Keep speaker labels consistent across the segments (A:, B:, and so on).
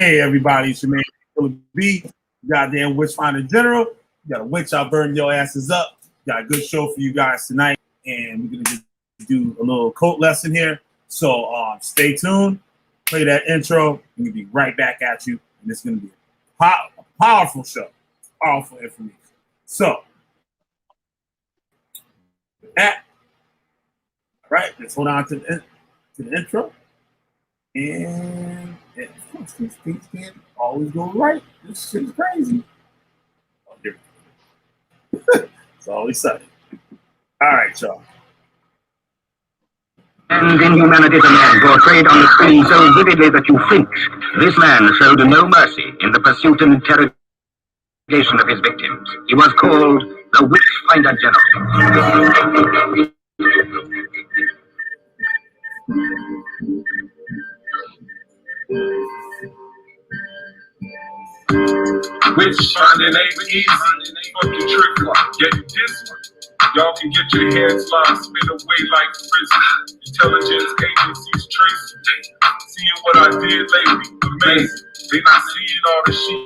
A: Hey everybody, it's your man Killer B, goddamn Witchfinder General. You got a witch, I'll burn your asses up. Got a good show for you guys tonight, and we're gonna just do a little code lesson here. So stay tuned, play that intro, and we'll be right back at you. And it's gonna be a powerful show, powerful information. So that right, let's hold on to the intro. And of course, these things can't always go right. This shit is crazy. Oh, here we go. It's always sunny. All right, y'all.
B: And inhumanity is a man portrayed on the screen so vividly that you flinch. This man showed no mercy in the pursuit and interrogation of his victims. He was called the Witchfinder General.
C: Witchfinding ain't easy. Fucking trick one. Get this one. Y'all can get your heads locked, spin away like prison. Intelligence agencies tracing. Seeing what I did lately, amazing. They not seeing all the shit.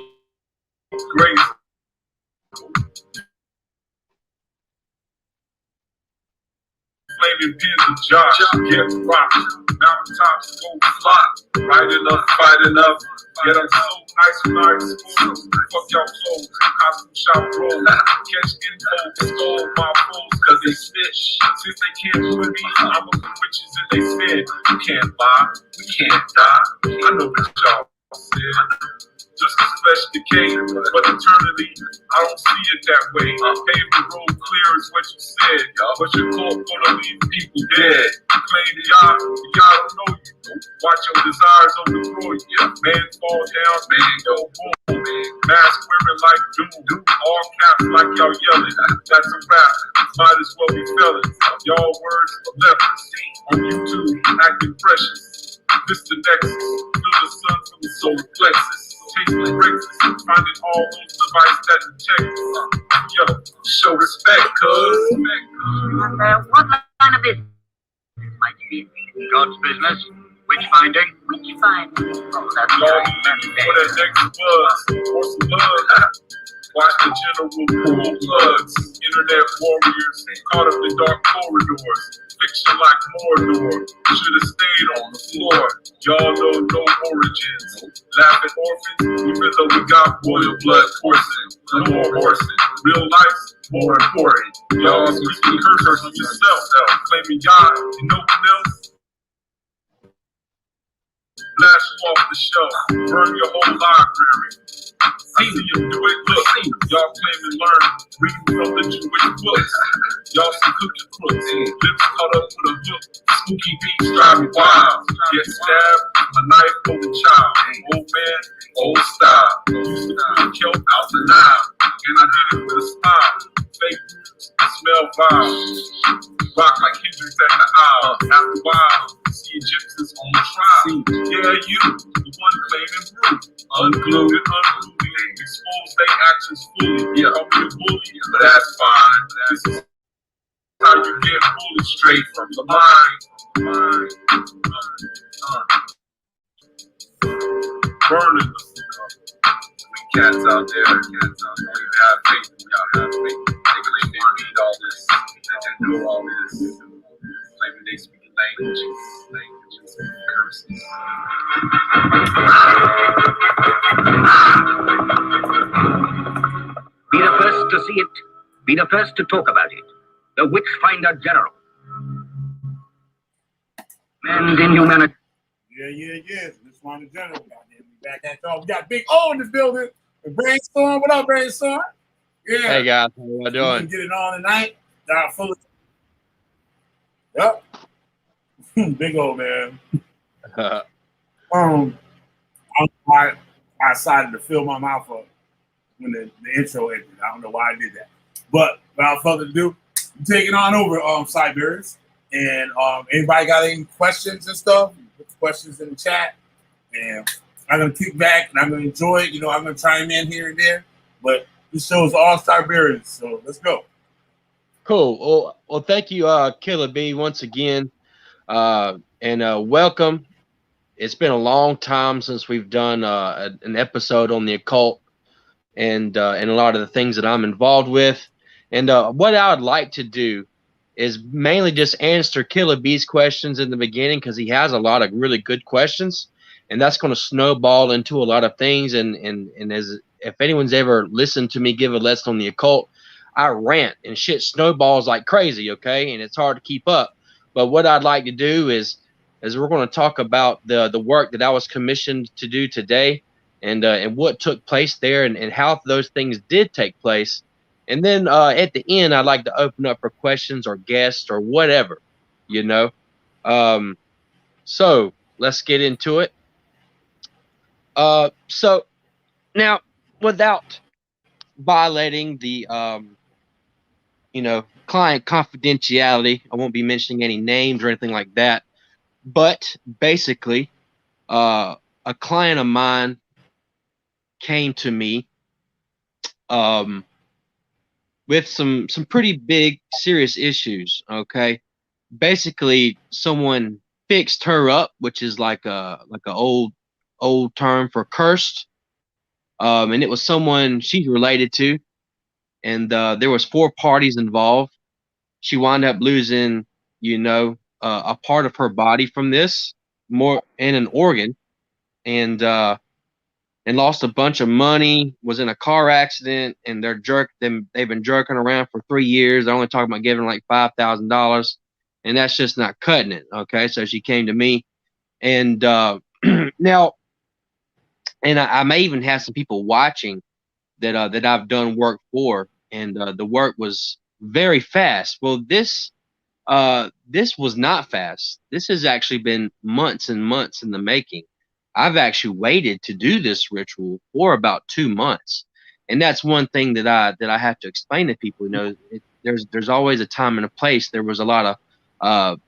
C: Crazy. Flaming pins of Josh, get rocked. Mountaintops go fly. Right enough, fight enough. Yet I'm so nice when I expose. Fuck y'all clothes, costume shop roll. Catch info, stole my foes, cause they snitch. Since they can't put me, I'm a witches and they spin. You can't lie, we can't die. I know what y'all said. Just as flesh decay, but eternally, I don't see it that way. Pave the road clear is what you said, but your court gonna leave people dead. Claim y'all don't know you. Watch your desires overthrow you. Man fall down, man go boom. Mask wearing like doom. All caps like y'all yelling. That's a rap. Might as well be felons. Y'all words are lepers. On YouTube, acting precious. This the nexus. Feel the sun from the solar plexus. Tasting breakfast, finding all those devices that detect us. Yo, show respect, cuz.
B: And what line of business might be? God's business? Witch-finding? Witch-finding. Oh, that's
C: y'all believe what that next was. Or some blood. Watch the general pull plugs. Internet warriors caught up in dark corridors. Fiction like Mordor. Should've stayed on the floor. Y'all know no origins. Laughing orphans, even though we got royal blood coursing. No more horsing. Real life's more important. Y'all speaking curses on yourself. Claiming God and no one else. Blast you off the shelf. Burn your whole library. See you do it, look, y'all claim and learn, reading from the Jewish books. Y'all some cookie crooks, lips caught up with a hook. Spooky beats drive me wild. Get stabbed, a knife over the child. Old man, old style. Used to put kelp out the Nile, and I did it with a smile. Fake news, smell vile. Rock like Hendrix at the aisle. After a while, see Egyptians on the trial. Yeah, you, the one claiming proof. Unglued and unglued, expose their actions fully. Yeah, I'll be a bully, but that's fine. This is how you get bullied straight from the mind. Burning them. Cats out there, don't even have faith. Y'all have faith. They claim they read all this, that they know all this. Claiming they speak languages, curses.
B: Be the first to see it. Be the first to talk about it. The Witchfinder General. And inhumanity.
A: Yeah. Witchfinder General. We back at y'all. We got Big O in the building. And Brainstorm. What up, Brainstorm? Yeah.
D: Hey guys, how you doing?
A: Get it on tonight. Full of. Yep. Big O, man. I decided to fill my mouth up when the intro ended. I don't know why I did that. But without further ado, I'm taking on over Siberians. And anybody got any questions and stuff? Put the questions in the chat. And I'm gonna kick back and I'm gonna enjoy it. You know, I'm gonna chime in here and there. But this show is all Siberians, so let's go.
D: Cool. Well, thank you, Killer B, once again. And welcome it's been a long time since we've done an episode on the occult and a lot of the things that I'm involved with. And what I would like to do is mainly just answer Killer Bee's questions in the beginning, because he has a lot of really good questions, and that's going to snowball into a lot of things. And as if anyone's ever listened to me give a lesson on the occult, I rant and shit snowballs like crazy, okay? And it's hard to keep up. But what I'd like to do is we're going to talk about the work that I was commissioned to do today, and what took place there, and how those things did take place. And then at the end, I'd like to open up for questions or guests or whatever, you know. So let's get into it. So now, without violating the client confidentiality, I won't be mentioning any names or anything like that. But basically, a client of mine came to me with some pretty big serious issues. Okay, basically someone fixed her up, which is like a old term for cursed. And it was someone she's related to, and there was 4 parties involved. She wound up losing, a part of her body from this, more in an organ, and lost a bunch of money, was in a car accident, and they've been jerking around for 3 years. They're only talking about giving like $5,000, and that's just not cutting it. Okay, so she came to me, and now, and I may even have some people watching that I've done work for, and the work was very fast. Well, this was not fast. This has actually been months and months in the making. I've actually waited to do this ritual for about 2 months, and that's one thing that I have to explain to people. There's always a time and a place. There was a lot of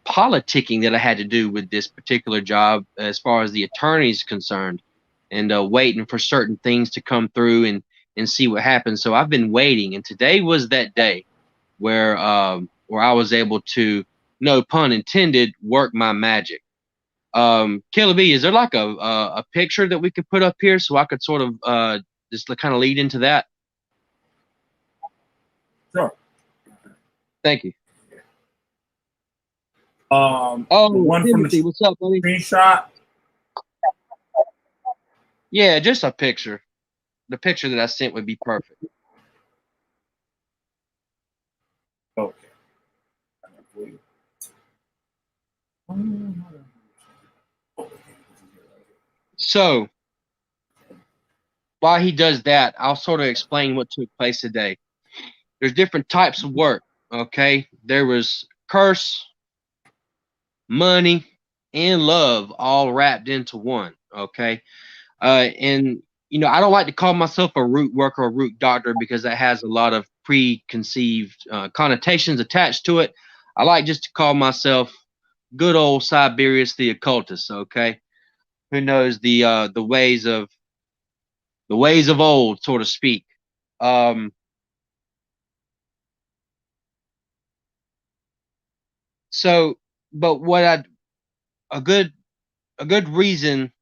D: politicking that I had to do with this particular job, as far as the attorney's concerned, and waiting for certain things to come through and see what happens. So I've been waiting, and today was that day where I was able to, no pun intended, work my magic. Killer B, is there like a picture that we could put up here so I could sort of just kind of lead into that?
A: Sure.
D: Thank you.
A: The one
D: Timothy,
A: from the
D: what's up, buddy?
A: screenshot.
D: Yeah, just a picture. The picture that I sent would be perfect.
A: Okay.
D: So while he does that, I'll sort of explain what took place today. There's different types of work. Okay, there was curse, money, and love all wrapped into one. Okay, and I don't like to call myself a root worker or root doctor, because that has a lot of preconceived connotations attached to it. I like just to call myself good old Siberius the occultist. Okay, who knows the ways of old, so to speak. So, but a good reason,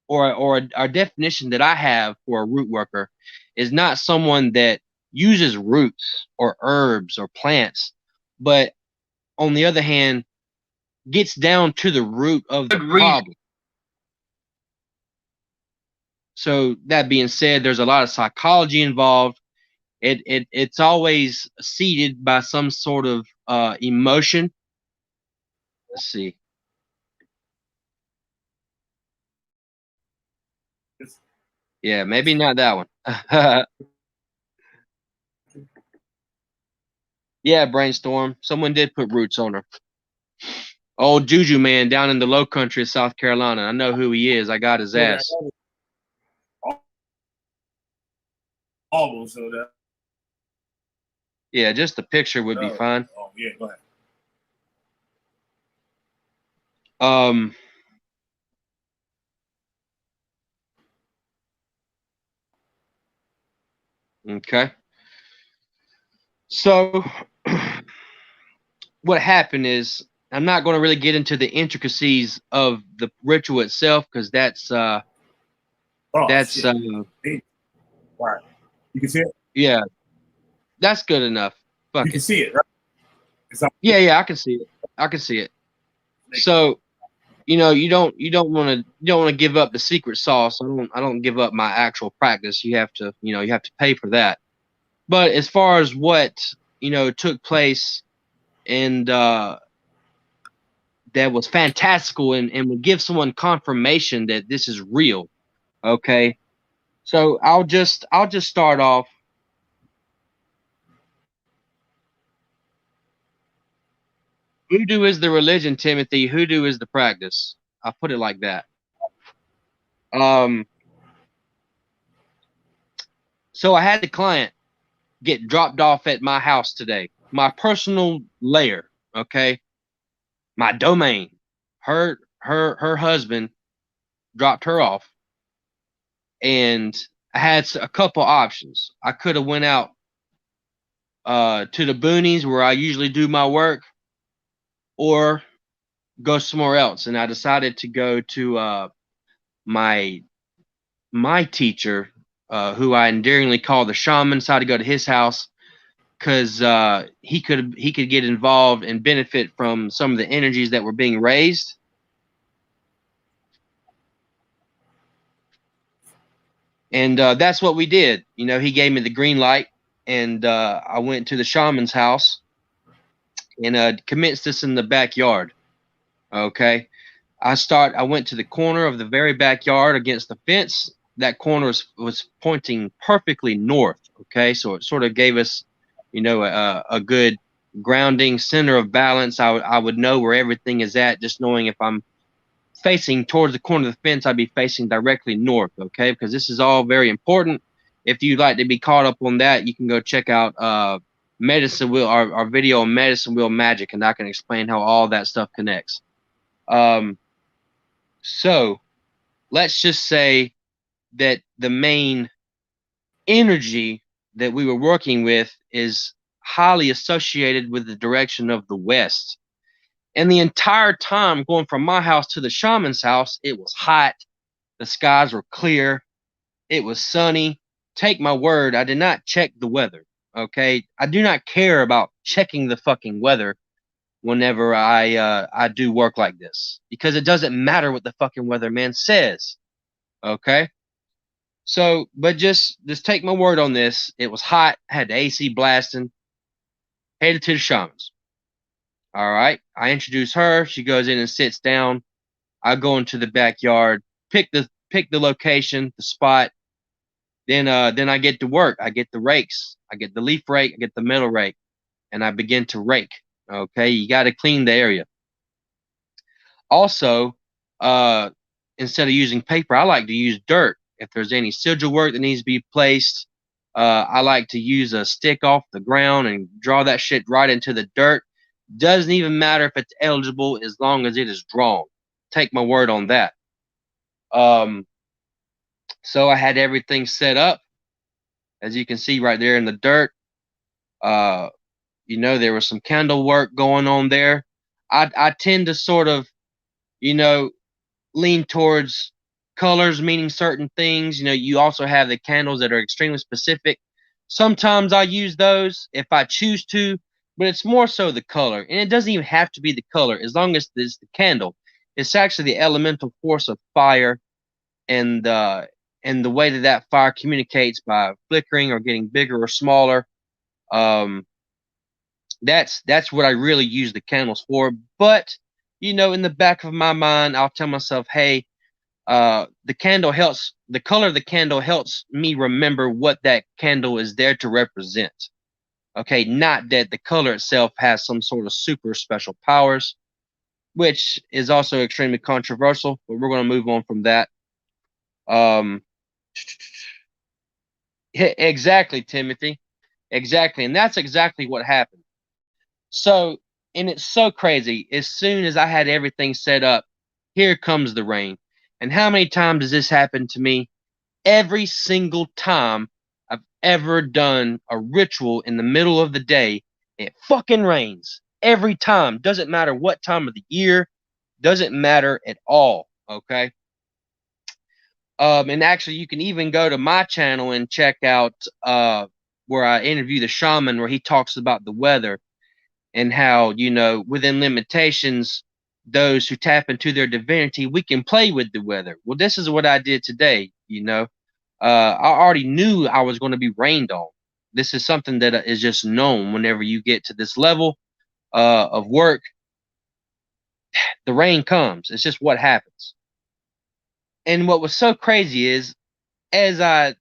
D: or a definition that I have for a root worker, is not someone that uses roots or herbs or plants, but on the other hand, gets down to the root of the problem. So that being said, there's a lot of psychology involved. It's always seeded by some sort of emotion. Let's see. Yeah, maybe not that one. Yeah, Brainstorm. Someone did put roots on her. Old Juju man down in the low country of South Carolina. I know who he is. I got his ass.
A: Almost so that.
D: Yeah, just the picture would be fine.
A: Oh yeah, go ahead.
D: Okay. So what happened is I'm not going to really get into the intricacies of the ritual itself because that's
A: Oh shit! Hey, right. You can see it.
D: yeah, that's good enough.
A: You
D: Fuck
A: can
D: it.
A: see it, right? It's on
D: Yeah, I can see it. I can see it. So, you know, you don't want to give up the secret sauce. I don't give up my actual practice. You have to, you have to pay for that. But as far as what, took place and that was fantastical and would give someone confirmation that this is real. Okay. So I'll just start off. Voodoo is the religion, Timothy. Hoodoo is the practice. I'll put it like that. Um, so I had the client get dropped off at my house today. My personal lair, okay? My domain. Her husband dropped her off, and I had a couple options. I could have went out to the boonies where I usually do my work, or go somewhere else. And I decided to go to my my teacher, who I endearingly call the Shaman. Decided to go to his house because he could get involved and benefit from some of the energies that were being raised. And that's what we did. He gave me the green light, and I went to the shaman's house and commenced this in the backyard. Okay, I went to the corner of the very backyard against the fence. That corner was pointing perfectly north. Okay, so it sort of gave us, a good grounding center of balance. I would know where everything is at, just knowing if I'm facing towards the corner of the fence, I'd be facing directly north. Okay, because this is all very important. If you'd like to be caught up on that, you can go check out Medicine Wheel, our video on Medicine Wheel Magic, and I can explain how all that stuff connects. So let's just say that the main energy that we were working with is highly associated with the direction of the west. And the entire time going from my house to the shaman's house, it was hot. The skies were clear. It was sunny. Take my word, I did not check the weather. Okay. I do not care about checking the fucking weather whenever I do work like this, because it doesn't matter what the fucking weatherman says. Okay. So, but just take my word on this. It was hot. Had the AC blasting. Headed to the shamans. All right. I introduce her. She goes in and sits down. I go into the backyard, pick the location, the spot. Then I get to work. I get the rakes. I get the leaf rake. I get the metal rake, and I begin to rake. Okay. You got to clean the area. Also, instead of using paper, I like to use dirt. If there's any sigil work that needs to be placed, I like to use a stick off the ground and draw that shit right into the dirt. Doesn't even matter if it's eligible as long as it is drawn. Take my word on that. So I had everything set up, as you can see right there in the dirt. There was some candle work going on there. I tend to sort of, lean towards colors meaning certain things. You also have the candles that are extremely specific. Sometimes I use those if I choose to, but it's more so the color. And it doesn't even have to be the color as long as it's the candle. It's actually the elemental force of fire, and the way that fire communicates by flickering or getting bigger or smaller. That's what I really use the candles for. But in the back of my mind, I'll tell myself, hey, the color of the candle helps me remember what that candle is there to represent. Okay, not that the color itself has some sort of super special powers, which is also extremely controversial, but we're going to move on from that. Exactly, Timothy. Exactly. And that's exactly what happened. So, and it's so crazy. As soon as I had everything set up, here comes the rain. And how many times has this happened to me? Every single time I've ever done a ritual in the middle of the day, it fucking rains. every time. Doesn't matter what time of the year, doesn't matter at all. Okay. And actually, you can even go to my channel and check out where I interview the shaman, where he talks about the weather and how, you know, within limitations, those who tap into their divinity, we can play with the weather. Well, this is what I did today. You know, I already knew I was going to be rained on. This is something that is just known. Whenever you get to this level of work, the rain comes. It's just what happens. And what was so crazy is, as I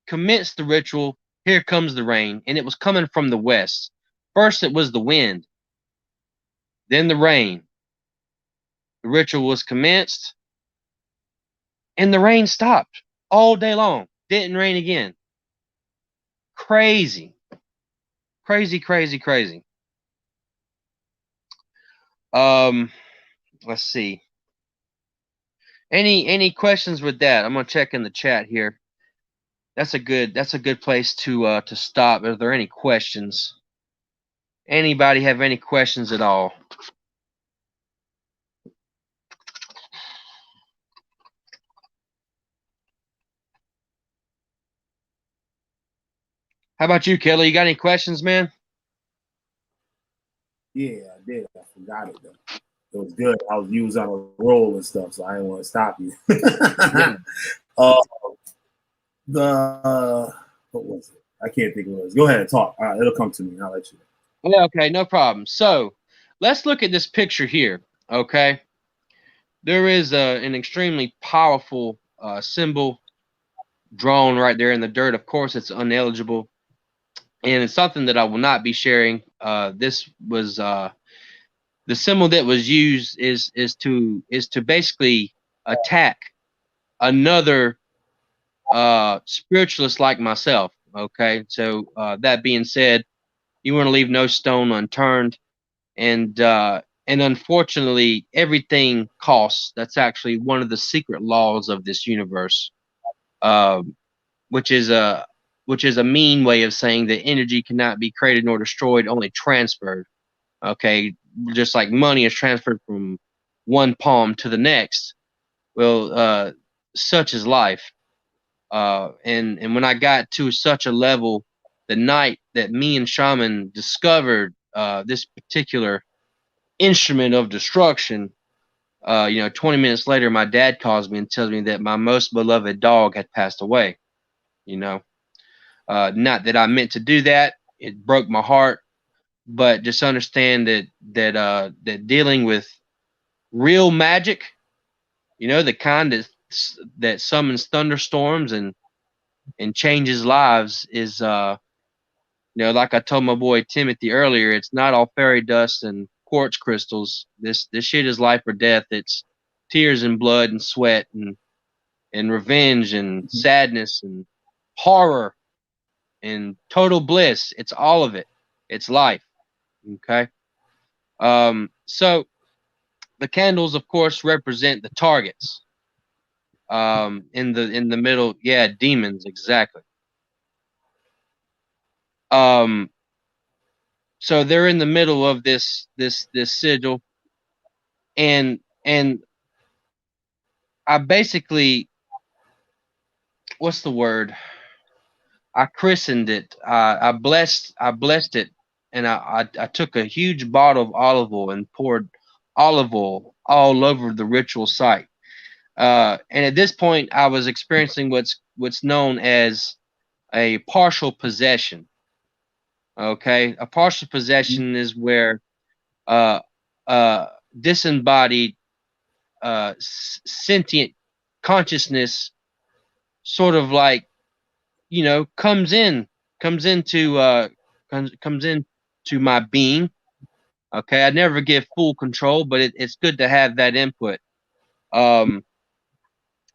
D: commenced the ritual, here comes the rain, and it was coming from the west. First, it was the wind, then the rain. The ritual was commenced, and the rain stopped all day long. Didn't rain again. Crazy. Crazy, crazy, crazy. Let's see. Any questions with that? I'm gonna check in the chat here. That's a good place to stop. Are there any questions? Anybody have any questions at all? How about you, Kelly? You got any questions, man?
A: Yeah, I did. I forgot it though. It was good. I was using on a roll and stuff, so I didn't want to stop you.
D: Yeah.
A: What was it? I can't think of what it was. Go ahead and talk. It'll come to me. I'll let you know.
D: Yeah, okay, no problem. So let's look at this picture here. Okay, there is an extremely powerful symbol drawn right there in the dirt. Of course, it's uneligible, and it's something that I will not be sharing. This was the symbol that was used is to basically attack another spiritualist like myself. Okay, so that being said, you want to leave no stone unturned, and unfortunately, everything costs. That's actually one of the secret laws of this universe, which is a mean way of saying that energy cannot be created nor destroyed, only transferred. Okay, just like money is transferred from one palm to the next. Well, such is life. And when I got to such a level, the night that me and Shaman discovered this particular instrument of destruction, 20 minutes later, my dad calls me and tells me that my most beloved dog had passed away. Not that I meant to do that. It broke my heart, but just understand that dealing with real magic, the kind that summons thunderstorms and changes lives, is like I told my boy Timothy earlier, it's not all fairy dust and quartz crystals. This shit is life or death. It's tears and blood and sweat and revenge and sadness and horror and total bliss. It's all of it. It's life. Okay. So the candles, of course, represent the targets. In the middle, yeah, demons, exactly. So they're in the middle of this sigil, and I basically, what's the word? I christened it. I blessed it, and I took a huge bottle of olive oil and poured olive oil all over the ritual site. And at this point, I was experiencing what's known as a partial possession. Okay, a partial possession is where disembodied sentient consciousness sort of like comes into my being. Okay, I never get full control, but it's good to have that input.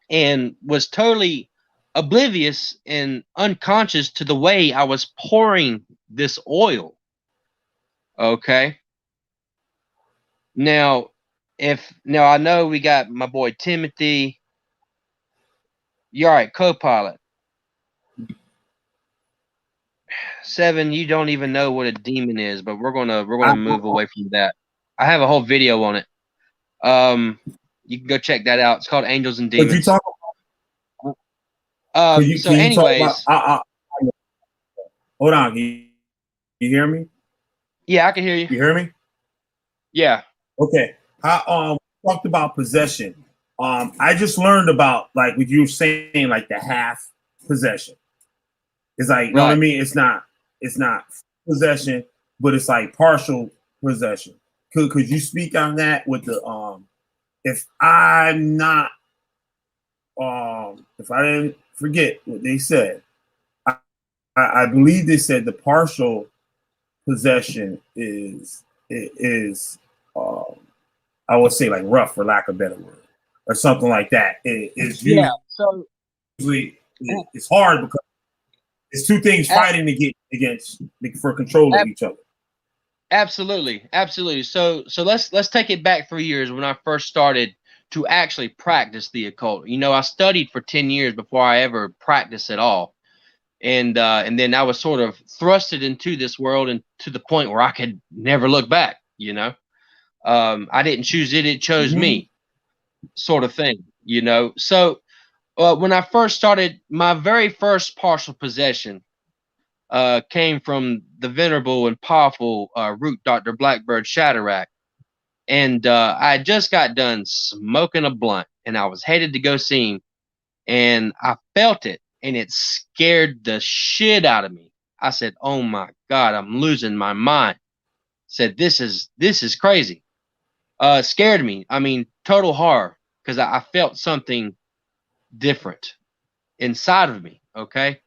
D: And was totally oblivious and unconscious to the way I was pouring this oil. Okay. Now I know we got my boy Timothy. You're all right, co-pilot. Seven, you don't even know what a demon is, but we're gonna
A: I,
D: move away from that. I have a whole video on it. You can go check that out. It's called Angels and
A: could you
D: Demons.
A: talk?
D: So
A: Can you talk about?
D: anyways,
A: Hold on. You hear me?
D: yeah, I can hear you.
A: You hear me?
D: Yeah.
A: Okay. How talked about possession. I just learned about like what you were saying, like the half possession. It's like, you know what I mean? It's not possession, but it's like partial possession. Could you speak on that with the if I'm not if I didn't forget what they said, I believe they said the partial possession is I would say like rough for lack of a better word or something like that. It's
D: Yeah. So
A: usually it's hard because it's two things fighting to get against for control of each other.
D: Absolutely, absolutely. So let's take it back 3 years when I first started to actually practice the occult. You know, I studied for 10 years before I ever practiced at all. And then I was sort of thrusted into this world and to the point where I could never look back, you know. I didn't choose it, it chose me, sort of thing, you know. So when I first started, my very first partial possession came from the venerable and powerful root Dr. Blackbird Shadrach. And I just got done smoking a blunt and I was headed to go see him. And I felt it and it scared the shit out of me. I said, oh my God, I'm losing my mind. Said, this is crazy. Scared me. I mean, total horror because I felt something different inside of me. Okay.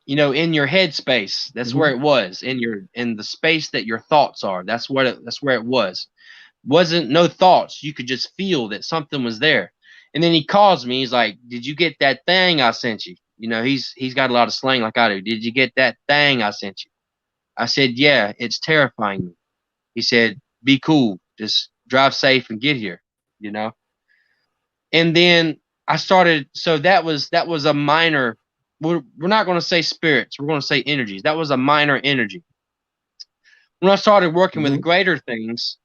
D: You know, in your head space, that's where it was. In the space that your thoughts are, that's where it was. Wasn't no thoughts. You could just feel that something was there. And then he calls me. He's like, "Did you get that thing I sent you?" You know, he's got a lot of slang like I do. Did you get that thing I sent you? I said, "Yeah, it's terrifying me." He said, "Be cool. Just drive safe and get here." You know. And then I started. So that was a minor. We're not going to say spirits. We're going to say energies. That was a minor energy. When I started working with greater things,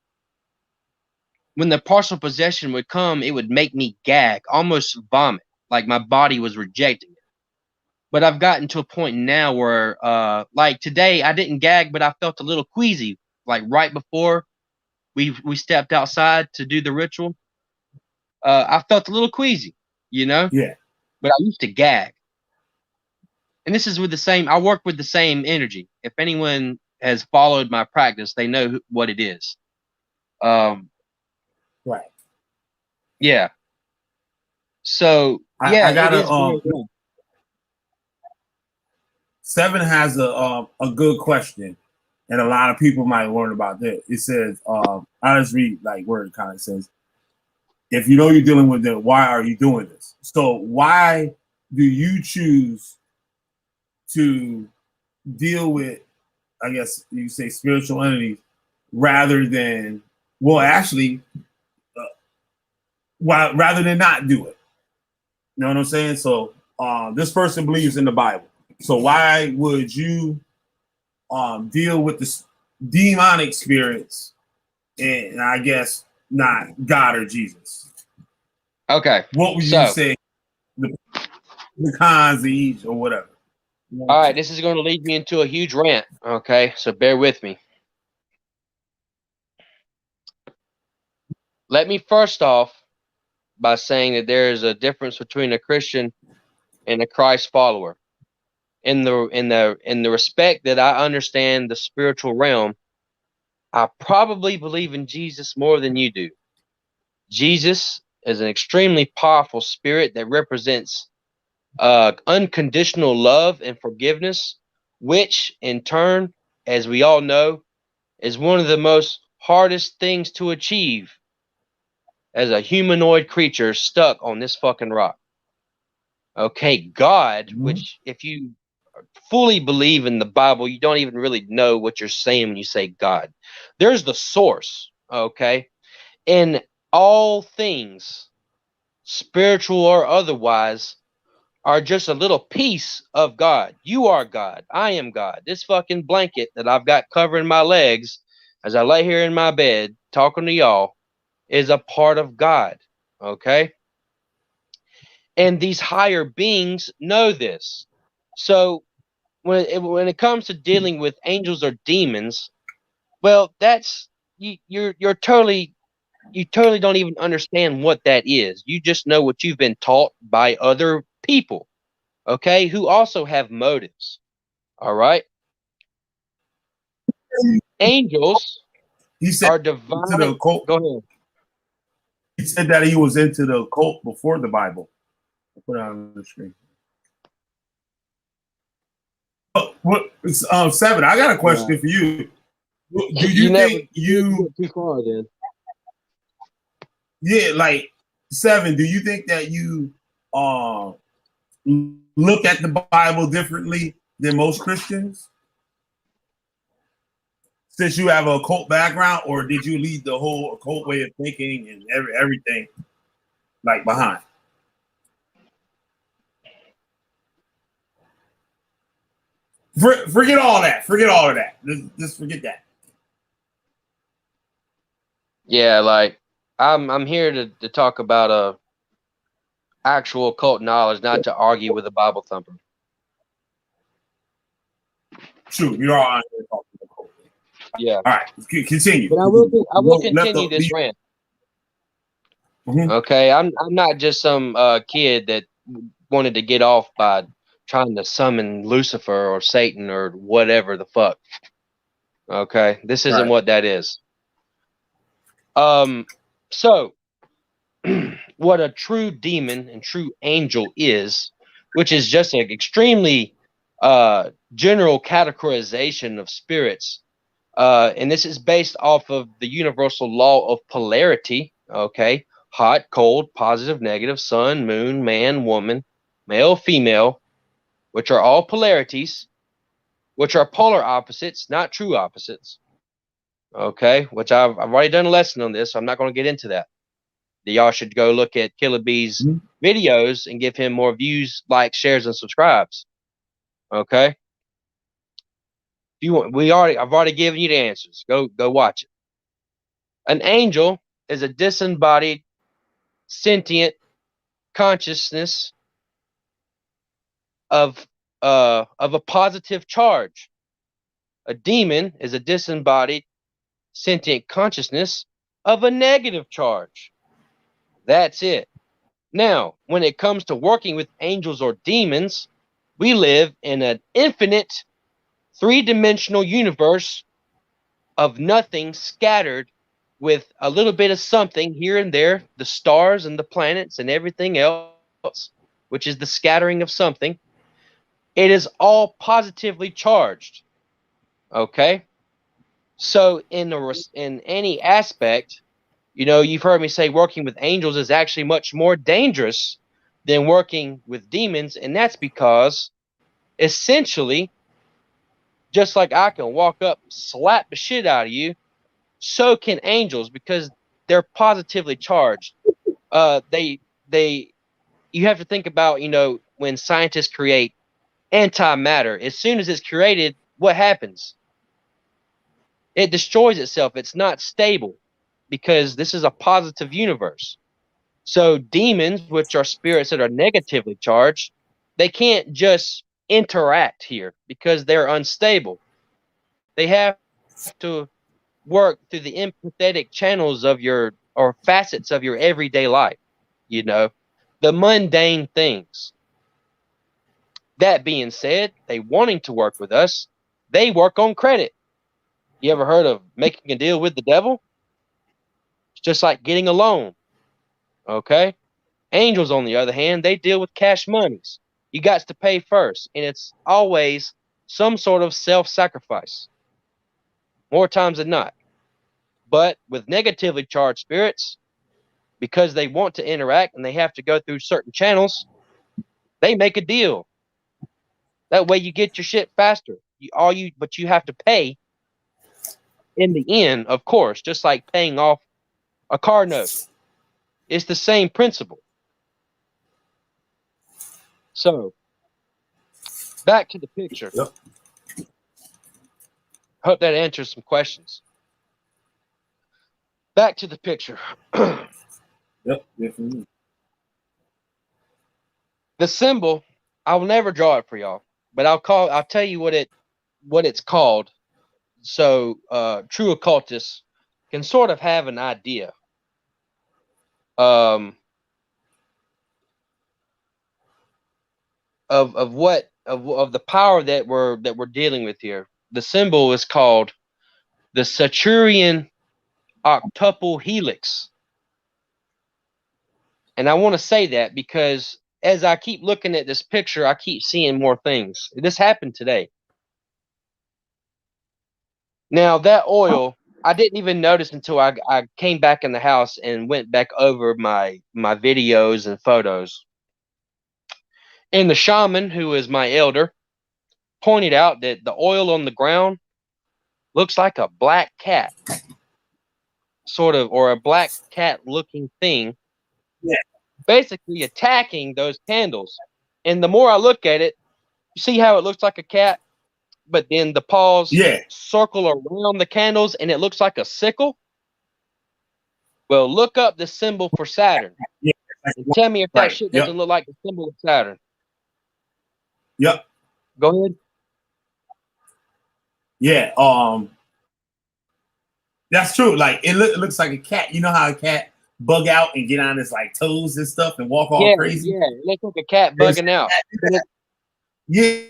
D: when the partial possession would come, it would make me gag, almost vomit, like my body was rejecting it. But I've gotten to a point now where, like today, I didn't gag, but I felt a little queasy, like right before we stepped outside to do the ritual. I felt a little queasy, you know.
A: Yeah.
D: But I used to gag, and this is with the same. I work with the same energy. If anyone has followed my practice, they know what it is.
A: Right.
D: Yeah. So yeah,
A: I got
D: it is.
A: Seven has a good question, and a lot of people might learn about this. It says, I'll just read like where it kind of says, if you know you're dealing with it, why are you doing this? So why do you choose to deal with, I guess you say, spiritual entities rather than, well, actually, rather than not do it? You know what I'm saying? So this person believes in the Bible. So why would you deal with the demonic spirits and I guess not God or Jesus?
D: Okay.
A: What would you say the cons of each or whatever?
D: All right, this is going to lead me into a huge rant. Okay, so bear with me. Let me first off by saying that there is a difference between a Christian and a Christ follower. In the respect that I understand the spiritual realm, I probably believe in Jesus more than you do. Jesus is an extremely powerful spirit that represents unconditional love and forgiveness, which in turn, as we all know, is one of the most hardest things to achieve as a humanoid creature stuck on this fucking rock. Okay, God, which if you fully believe in the Bible, you don't even really know what you're saying when you say God. There's the source, okay? In all things, spiritual or otherwise, are just a little piece of God. You are God. I am God. This fucking blanket that I've got covering my legs as I lay here in my bed talking to y'all is a part of God. Okay? And these higher beings know this. So when it comes to dealing with angels or demons, well, that's you're totally you totally don't even understand what that is. You just know what you've been taught by other people, okay, who also have motives. All right. Angels
A: He said
D: are
A: to the
D: divine.
A: occult.
D: Go ahead.
A: He said that he was into the occult before the Bible. I'll put it on the screen. What? 7. I got a question for you. Do you think you?
D: get too far then?
A: Yeah, like 7. Do you think that you look at the Bible differently than most Christians? Since you have a occult background, or did you leave the whole occult way of thinking and everything like behind? Forget all that. Forget all of that. Just forget that.
D: Yeah, like I'm here to talk about actual occult knowledge, not to argue with a Bible thumper.
A: Shoot, you're all talking occult.
D: Yeah.
A: All right, continue.
D: But I will continue this rant.
A: Mm-hmm.
D: Okay, I'm not just some kid that wanted to get off by trying to summon Lucifer or Satan or whatever the fuck. Okay, this isn't what that is. So what a true demon and true angel is, which is just an extremely general categorization of spirits, and this is based off of the universal law of polarity. Okay, hot, cold, positive, negative, sun, moon, man, woman, male, female, which are all polarities, which are polar opposites, not true opposites. Okay, which I've already done a lesson on this, so I'm not going to get into that. Y'all should go look at Killer Bee's videos and give him more views, likes, shares, and subscribes. Okay. If you want, I've already given you the answers. Go watch it. An angel is a disembodied, sentient consciousness of a positive charge. A demon is a disembodied, sentient consciousness of a negative charge. That's it. Now, when it comes to working with angels or demons, we live in an infinite three-dimensional universe of nothing scattered with a little bit of something here and there, the stars and the planets and everything else, which is the scattering of something. It is all positively charged. Okay? So in any aspect, you know, you've heard me say working with angels is actually much more dangerous than working with demons, and that's because essentially, just like I can walk up, slap the shit out of you, so can angels, because they're positively charged. You have to think about, you know, when scientists create antimatter, as soon as it's created, what happens? It destroys itself. It's not stable because this is a positive universe. So demons, which are spirits that are negatively charged, they can't just interact here because they're unstable. They have to work through the empathetic channels of your, or facets of your everyday life, you know, the mundane things. That being said, they wanting to work with us, they work on credit. You ever heard of making a deal with the devil? It's just like getting a loan. Okay. Angels, on the other hand, they deal with cash monies. You got to pay first, and it's always some sort of self-sacrifice, more times than not. But with negatively charged spirits, because they want to interact and they have to go through certain channels, they make a deal. That way you get your shit faster. But you have to pay in the end, of course, just like paying off a car note. It's the same principle. So back to the picture.
A: Yep.
D: Hope that answers some questions. Back to the picture.
A: Yep. Definitely.
D: The symbol, I will never draw it for y'all, but I'll tell you what it's called. So true occultists can sort of have an idea. Of the power that we're dealing with here. The symbol is called the Saturnian octuple helix. And I want to say that because as I keep looking at this picture, I keep seeing more things. This happened today. Now that oil, I didn't even notice until I came back in the house and went back over my videos and photos. And the shaman, who is my elder, pointed out that the oil on the ground looks like a black cat, sort of, or a black cat looking thing.
A: Yeah.
D: Basically attacking those candles. And the more I look at it, you see how it looks like a cat, but then the paws circle around the candles and it looks like a sickle? Well, look up the symbol for Saturn.
A: Yeah.
D: And tell me if that shit doesn't look like the symbol of Saturn.
A: Yep.
D: Go ahead.
A: Yeah. That's true. Like it looks like a cat. You know how a cat bug out and get on its like toes and stuff and walk all crazy?
D: Yeah, it looks like a cat bugging out.
A: Yeah.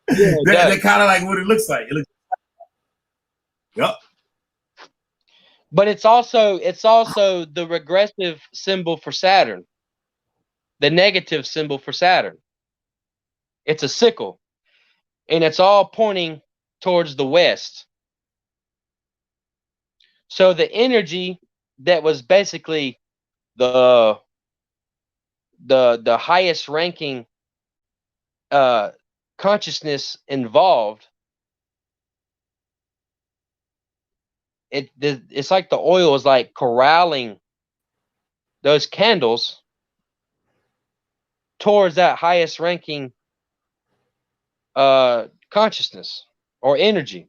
A: They're kind of like what it looks like. Yep.
D: But it's also the regressive symbol for Saturn. The negative symbol for Saturn. It's a sickle. And it's all pointing towards the west. So the energy that was basically the highest ranking consciousness involved, it's like the oil is like corralling those candles towards that highest ranking consciousness or energy,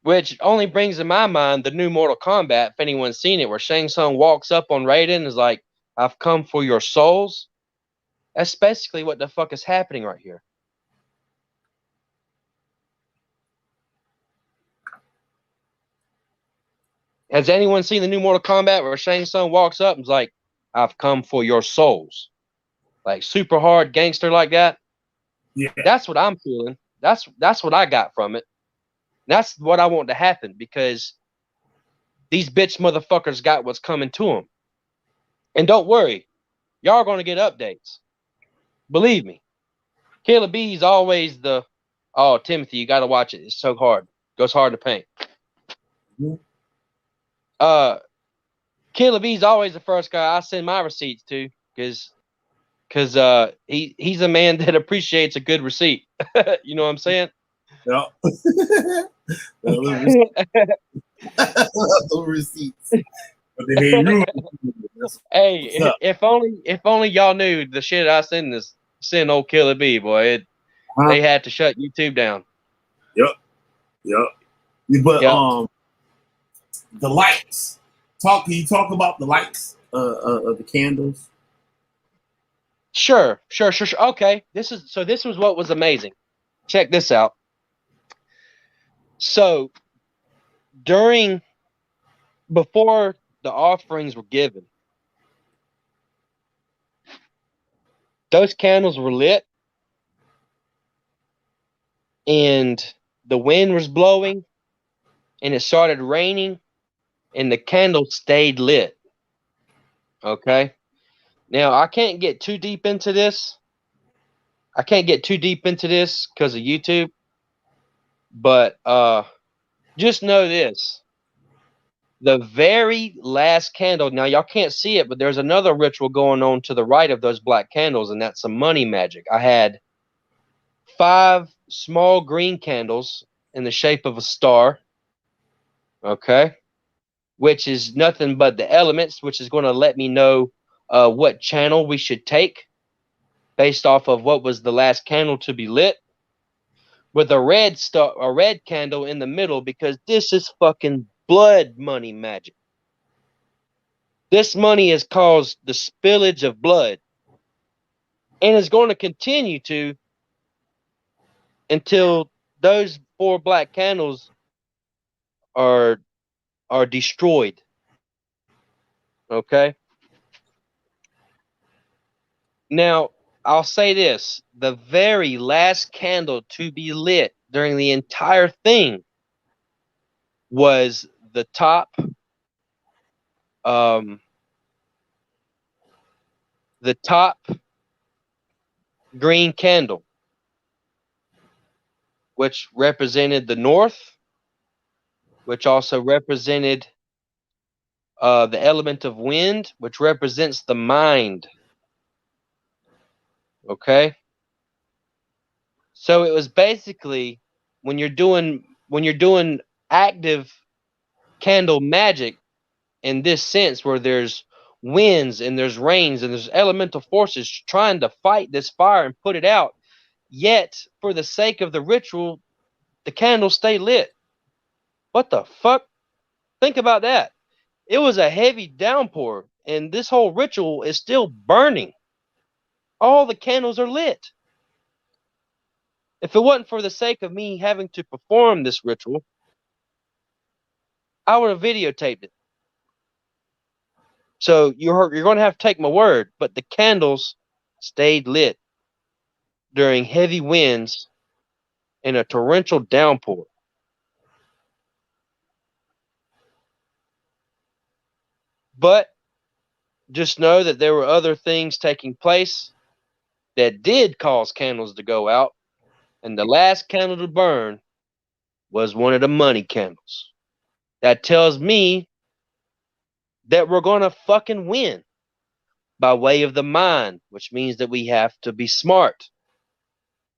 D: which only brings to my mind the new Mortal Kombat, if anyone's seen it, where Shang Tsung walks up on Raiden and is like, "I've come for your souls." That's basically what the fuck is happening right here. Has anyone seen the new Mortal Kombat where Shang Tsung walks up and is like, "I've come for your souls"? Like super hard gangster like that?
A: Yeah.
D: That's what I'm feeling. That's what I got from it. That's what I want to happen because these bitch motherfuckers got what's coming to them. And don't worry, y'all are going to get updates. Believe me. Killer B's always oh, Timothy, you got to watch it. It's so hard. Goes hard to paint.
A: Mm-hmm.
D: Killer B's always the first guy I send my receipts to because he's a man that appreciates a good receipt. You know what I'm saying?
A: Yeah. Receipts. But they
D: hey, if only y'all knew the shit I send old Killer B, boy. They had to shut YouTube down.
A: Yep. But the lights. Can you talk about the lights of the candles?
D: Sure. Okay. This was what was amazing. Check this out. So before the offerings were given, those candles were lit and the wind was blowing and it started raining and the candles stayed lit. Okay. Now I can't get too deep into this. Because of YouTube. But just know this. The very last candle, now y'all can't see it, but there's another ritual going on to the right of those black candles, and that's some money magic. I had 5 small green candles in the shape of a star, okay, which is nothing but the elements, which is going to let me know what channel we should take based off of what was the last candle to be lit, with a red candle in the middle, because this is fucking blood money magic. This money has caused the spillage of blood and is going to continue to until those 4 black candles are destroyed. Okay? Now, I'll say this. The very last candle to be lit during the entire thing was the top green candle, which represented the north, which also represented the element of wind, which represents the mind. Okay? So it was basically when you're doing active candle magic in this sense, where there's winds and there's rains and there's elemental forces trying to fight this fire and put it out, yet for the sake of the ritual, the candles stay lit. What the fuck? Think about that. It was a heavy downpour and this whole ritual is still burning. All the candles are lit. If it wasn't for the sake of me having to perform this ritual, I would have videotaped it. So you're going to have to take my word, but the candles stayed lit during heavy winds and a torrential downpour. But just know that there were other things taking place that did cause candles to go out, and the last candle to burn was one of the money candles. That tells me that we're going to fucking win by way of the mind, which means that we have to be smart.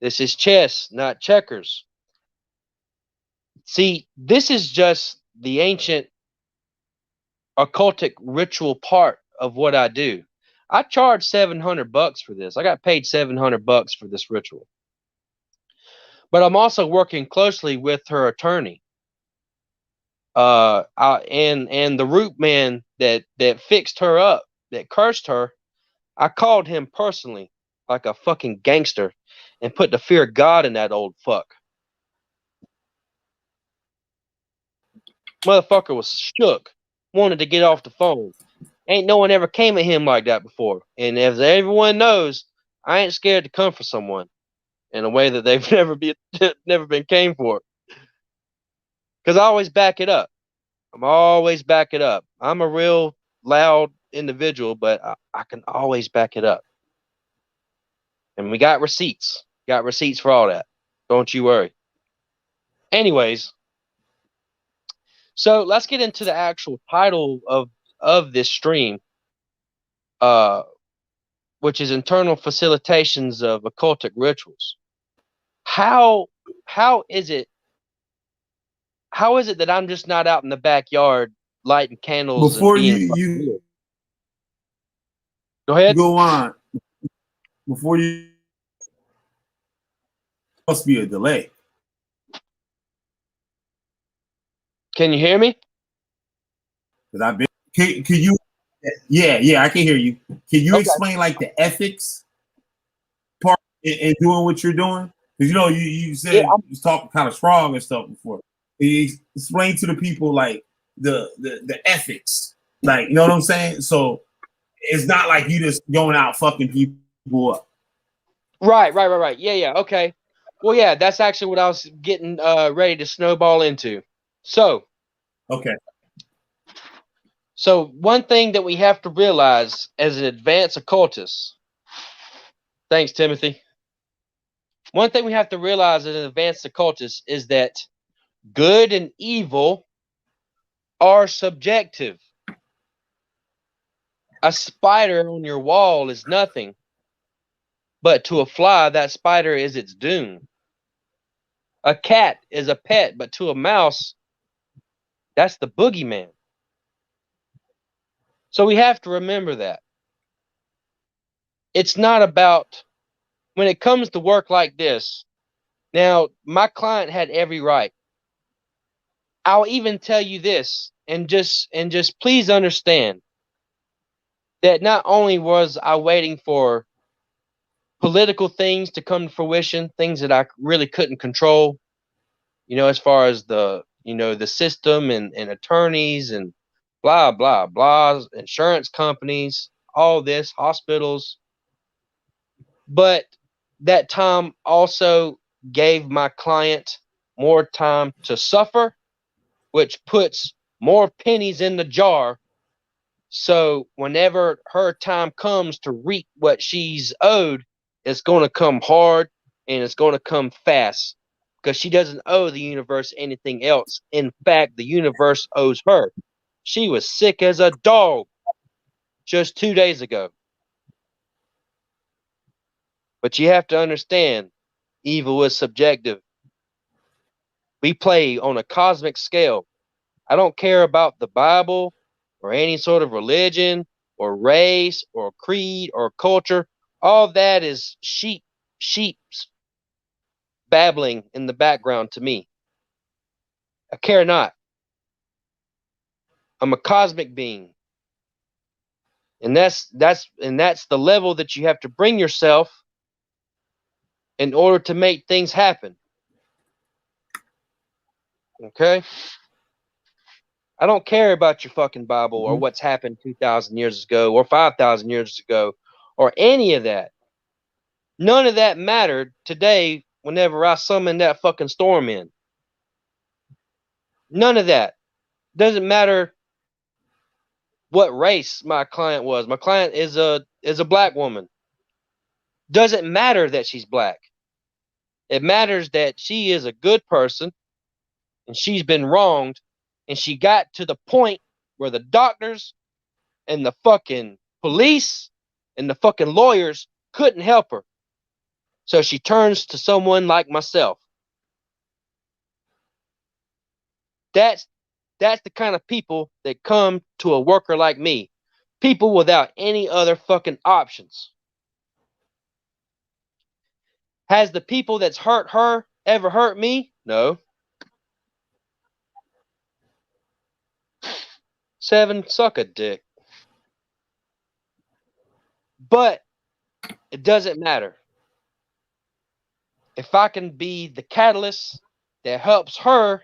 D: This is chess, not checkers. See, this is just the ancient occultic ritual part of what I do. I charge $700 for this. I got paid $700 for this ritual. But I'm also working closely with her attorney. And the root man that fixed her up, that cursed her, I called him personally like a fucking gangster and put the fear of God in that old fuck. Motherfucker was shook, wanted to get off the phone. Ain't no one ever came at him like that before. And as everyone knows, I ain't scared to come for someone in a way that they've never been came for. Because I always back it up. I'm always back it up. I'm a real loud individual, but I can always back it up. And we got receipts. Got receipts for all that. Don't you worry. Anyways, so let's get into the actual title of this stream, which is Internal Facilitations of Occultic Rituals. How is it that I'm just not out in the backyard lighting candles
A: Before
D: and being
A: you
D: go ahead.
A: Go on. Before you must be a delay.
D: Can you hear me?
A: Because I've been. Can you? Yeah, I can hear you. Can you
D: Okay.
A: explain like the ethics part in doing what you're doing? Because you said you was talking kind of strong and stuff before. Can you explain to the people like the ethics, like, you know what I'm saying? So it's not like you just going out fucking people up. Right.
D: Yeah. Okay. Well, yeah, that's actually what I was getting ready to snowball into. So,
A: okay.
D: So one thing that we have to realize as an advanced occultist, thanks, Timothy. One thing we have to realize as an advanced occultist is that good and evil are subjective. A spider on your wall is nothing, but to a fly, that spider is its doom. A cat is a pet, but to a mouse, that's the boogeyman. So we have to remember that. it's not about when it comes to work like this. Now, my client had every right. I'll even tell you this, and just please understand that not only was I waiting for political things to come to fruition, things that I really couldn't control, as far as the system and attorneys and blah, blah, blah, insurance companies, all this, hospitals. But that time also gave my client more time to suffer, which puts more pennies in the jar. So whenever her time comes to reap what she's owed, it's going to come hard and it's going to come fast because she doesn't owe the universe anything else. In fact, the universe owes her. She was sick as a dog just 2 days ago. But you have to understand, evil is subjective. We play on a cosmic scale. I don't care about the Bible or any sort of religion or race or creed or culture. All that is sheep's babbling in the background to me. I care not. I'm a cosmic being. And that's the level that you have to bring yourself in order to make things happen. Okay? I don't care about your fucking Bible or what's happened 2,000 years ago or 5,000 years ago or any of that. None of that mattered today whenever I summoned that fucking storm in. None of that. Doesn't matter what race my client was. My client is a black woman. Doesn't matter that she's black. It matters that she is a good person and she's been wronged and she got to the point where the doctors and the fucking police and the fucking lawyers couldn't help her. So she turns to someone like myself. That's the kind of people that come to a worker like me. People without any other fucking options. Has the people that's hurt her ever hurt me? No. 7, suck a dick. But it doesn't matter. If I can be the catalyst that helps her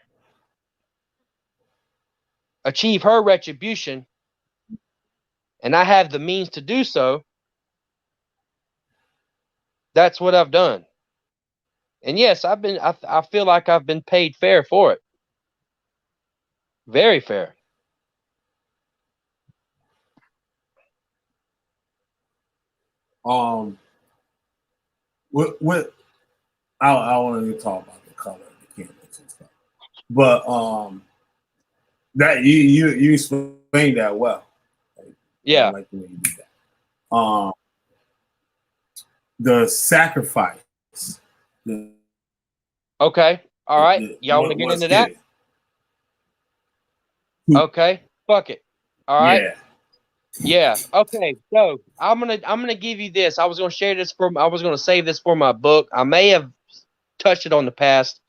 D: achieve her retribution, and I have the means to do so, that's what I've done. And yes, I feel like I've been paid fair for it. Very fair.
A: What I want to talk about the color of the candles and stuff, but that you explained that well.
D: Yeah.
A: I like the way you did that. The sacrifice.
D: Okay. All right. Y'all want to get into that? Okay. Fuck it. All right.
A: Yeah.
D: Yeah. Okay. So I'm gonna give you this. I was gonna save this for my book. I may have touched it on the past,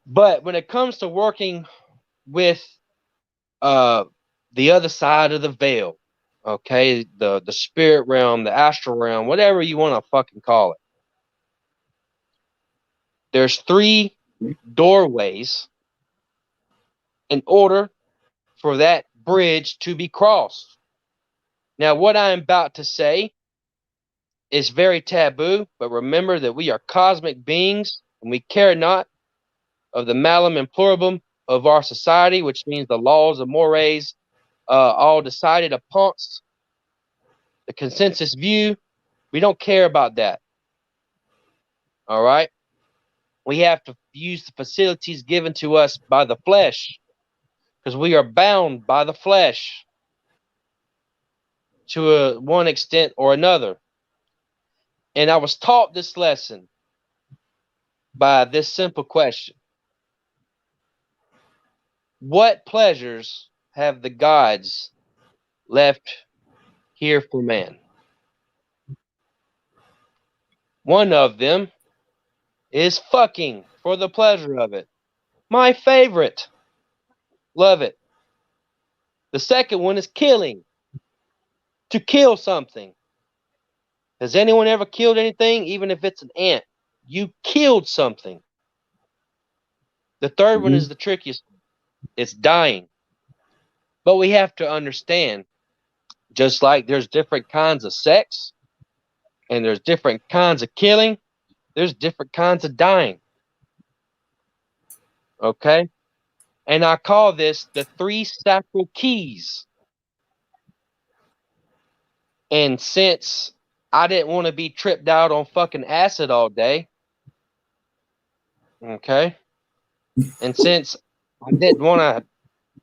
D: but when it comes to working with the other side of the veil, okay, the spirit realm, the astral realm, whatever you want to fucking call it, there's 3 doorways in order for that bridge to be crossed. Now, what I'm about to say is very taboo, but remember that we are cosmic beings and we care not of the malum and pluribum of our society, which means the laws of mores, all decided amongst the consensus view. We don't care about that. All right? We have to use the facilities given to us by the flesh because we are bound by the flesh to one extent or another. And I was taught this lesson by this simple question. What pleasures have the gods left here for man? One of them is fucking for the pleasure of it. My favorite. Love it. The second one is killing. To kill something. Has anyone ever killed anything, even if it's an ant? You killed something. The third one is the trickiest. It's dying. But we have to understand, just like there's different kinds of sex, and there's different kinds of killing, there's different kinds of dying. Okay? And I call this the 3 sacral keys. And since I didn't want to be tripped out on fucking acid all day, okay? And since I didn't want to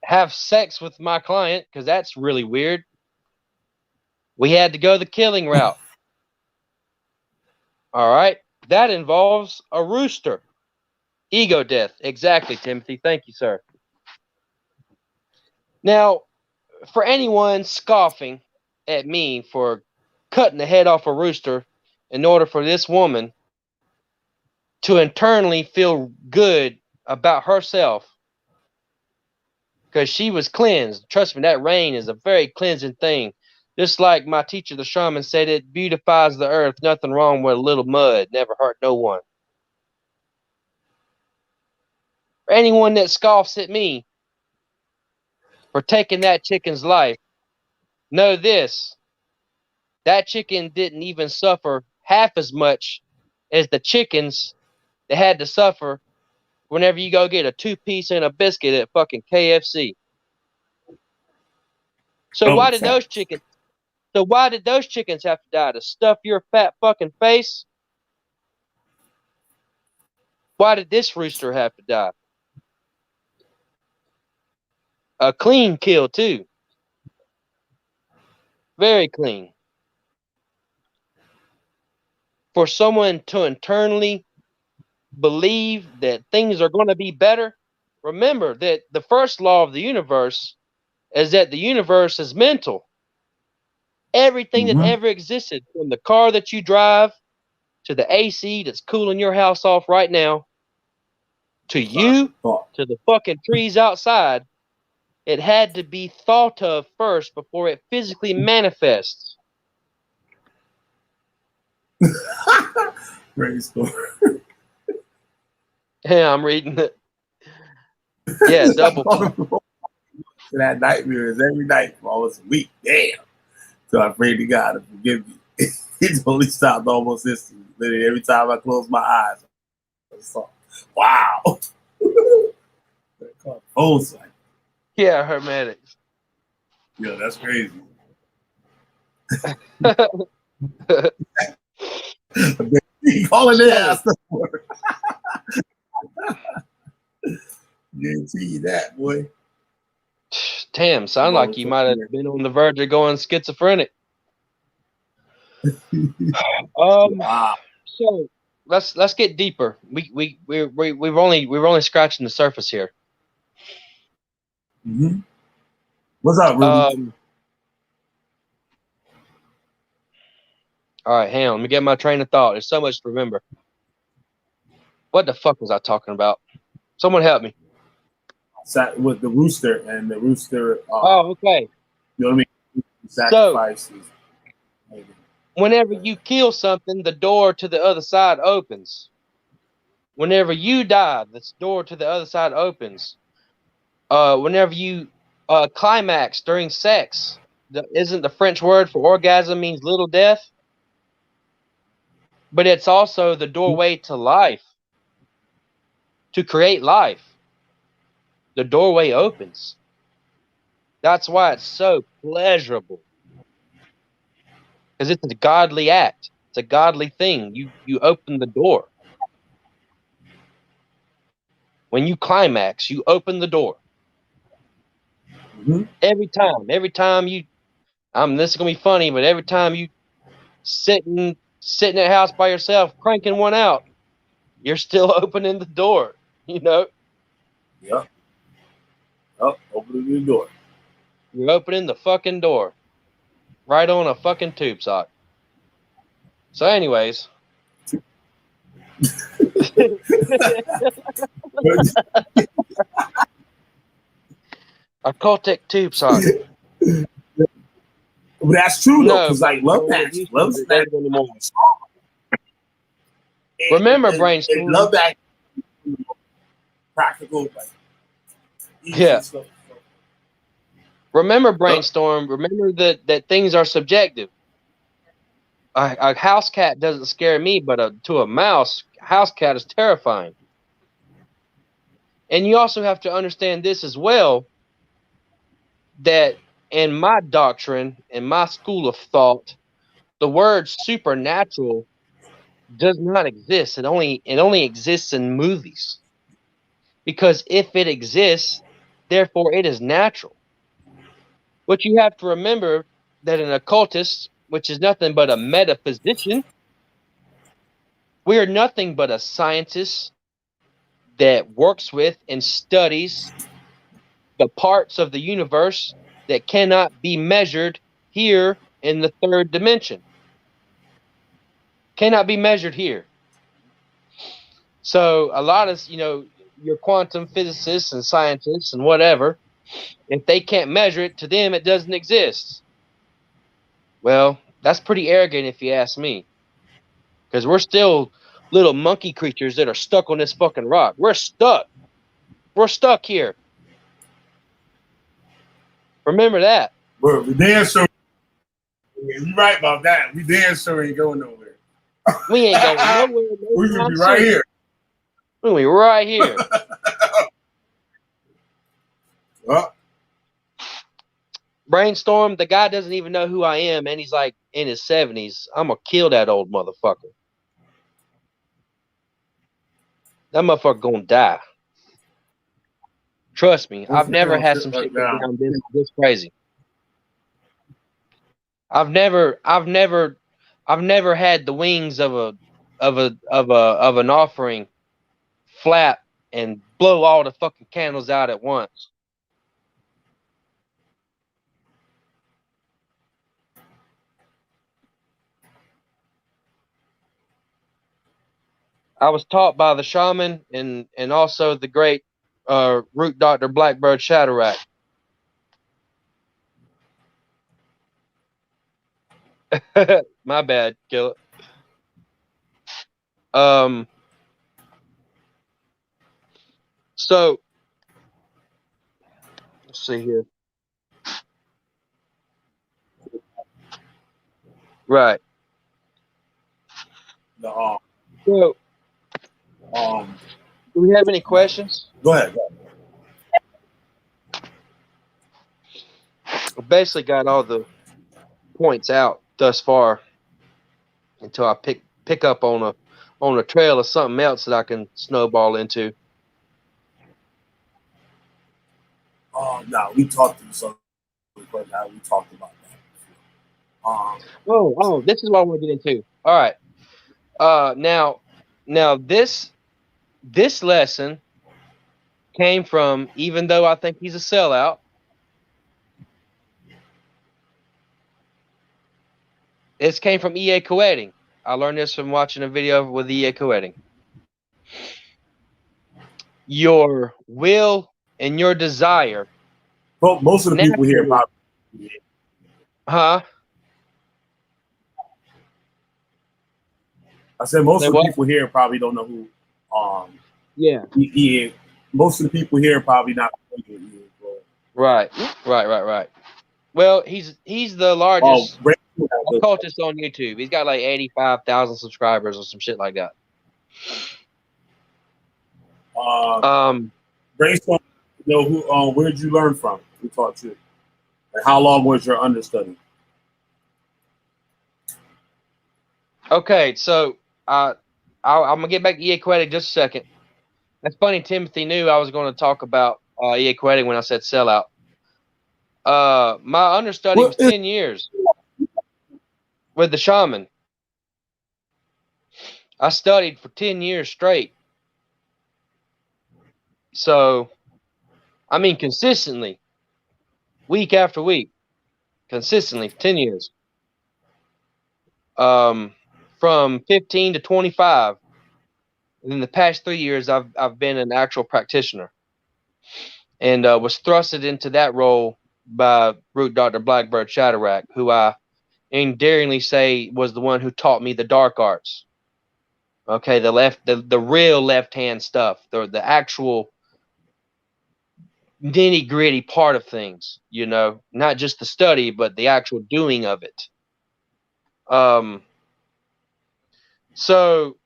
D: have sex with my client, because that's really weird, we had to go the killing route. All right? That involves a rooster. Ego death. Exactly, Timothy. Thank you, sir. Now, for anyone scoffing at me for cutting the head off a rooster in order for this woman to internally feel good about herself because she was cleansed. Trust me, that rain is a very cleansing thing. Just like my teacher, the shaman, said, it beautifies the earth. Nothing wrong with a little mud. Never hurt no one. For anyone that scoffs at me for taking that chicken's life, know this. That chicken didn't even suffer half as much as the chickens that had to suffer whenever you go get a 2-piece and a biscuit at fucking KFC. So why did those chickens have to die? To stuff your fat fucking face? Why did this rooster have to die? A clean kill too. Very clean. For someone to internally believe that things are going to be better, remember that the first law of the universe is that the universe is mental. Everything that ever existed, from the car that you drive to the AC that's cooling your house off right now, to you, to the fucking trees outside, it had to be thought of first before it physically manifests.
A: Brainstorm.
D: Yeah, I'm reading it. Yeah, double.
A: That nightmare is every night for almost a week. Damn. So I pray to God to forgive me. It's only stopped almost instantly. Literally every time I close my eyes, I saw, wow. Oh,
D: yeah, hermetics.
A: Yeah, that's crazy. Calling it. Guarantee you that, boy.
D: Damn, sound like you might have been on the verge of going schizophrenic.
A: Wow.
D: So let's get deeper. We're only scratching the surface here.
A: Mm-hmm. What's up, Ruby?
D: All right, hang on. Let me get my train of thought. There's so much to remember. What the fuck was I talking about? Someone help me.
A: With the rooster and the rooster.
D: Oh, okay.
A: You know what I mean? Sacrifices.
D: So, whenever you kill something, the door to the other side opens. Whenever you die, the door to the other side opens. Whenever you climax during sex, isn't the French word for orgasm means little death? But it's also the doorway to life. To create life. The doorway opens. That's why it's so pleasurable. Because it's a godly act. It's a godly thing. You open the door. When you climax, you open the door.
A: Mm-hmm.
D: Every time you, this is gonna be funny, but every time you sitting at the house by yourself, cranking one out, you're still opening the door. You know.
A: Yep. Opening the door.
D: You're opening the fucking door, right on a fucking tube sock. So, anyways, Occultic tube socket.
A: But that's true though, because like love
D: Brainstorm,
A: match, love
D: it
A: match.
D: doesn't anymore. Remember Brainstorm?
A: Love that practical, like easy
D: Yeah.
A: stuff.
D: Remember Brainstorm. Remember that things are subjective. A house cat doesn't scare me, but to a mouse, house cat is terrifying. And you also have to understand this as well, that in my doctrine, in my school of thought, the word supernatural does not exist. It only exists in movies. Because if it exists, therefore it is natural. But you have to remember that an occultist, which is nothing but a metaphysician, we are nothing but a scientist that works with and studies the parts of the universe that cannot be measured here in the third dimension. Cannot be measured here. So a lot of, your quantum physicists and scientists and whatever, if they can't measure it, to them it doesn't exist. Well, that's pretty arrogant if you ask me. Because we're still little monkey creatures that are stuck on this fucking rock. We're stuck. We're stuck here. Remember that.
A: We damn sure. You're right about that. We damn sure ain't going nowhere.
D: We ain't going nowhere.
A: We gonna be right here.
D: We'll be right here.
A: Well,
D: Brainstorm, the guy doesn't even know who I am, and he's like in his 70s. I'm gonna kill that old motherfucker. That motherfucker gonna die. Trust me, I've never had some shit around this crazy. I've never had the wings of an offering flap and blow all the fucking candles out at once. I was taught by the Shaman and also the great root doctor Blackbird Shadorak. My bad, kill it. So let's see here. Right.
A: No,
D: So, do we have any questions?
A: Go ahead.
D: I basically got all the points out thus far until I pick up on a trail of something else that I can snowball into.
A: No, we talked to some, but we talked about that.
D: Oh, this is what I want to get into. All right. Now this lesson came from, even though I think he's a sellout, this came from E.A. Coediting. I learned this from watching a video with E.A. Coediting. Your will and your desire.
A: Well, most of the people here probably.
D: Huh?
A: I said most of the people here probably don't know who.
D: Yeah.
A: Most of the people here probably not.
D: Right. Well, he's the largest occultist on YouTube. He's got like 85,000 subscribers or some shit like that.
A: Brainstorm. Where did you learn from? Who taught you? Like, how long was your understudy?
D: Okay, so I'm gonna get back to E.A. Coediting just a second. That's funny. Timothy knew I was going to talk about E.A. Coediting when I said sellout. My understudy was 10 years with the Shaman. I studied for 10 years straight. So, I mean, consistently, week after week, consistently, 10 years. From 15 to 25, And in the past 3 years, I've been an actual practitioner, and was thrusted into that role by Root Dr. Blackbird Shadrach, who I endearingly say was the one who taught me the dark arts. Okay, the real left hand stuff, the actual nitty gritty part of things, you know, not just the study, but the actual doing of it. So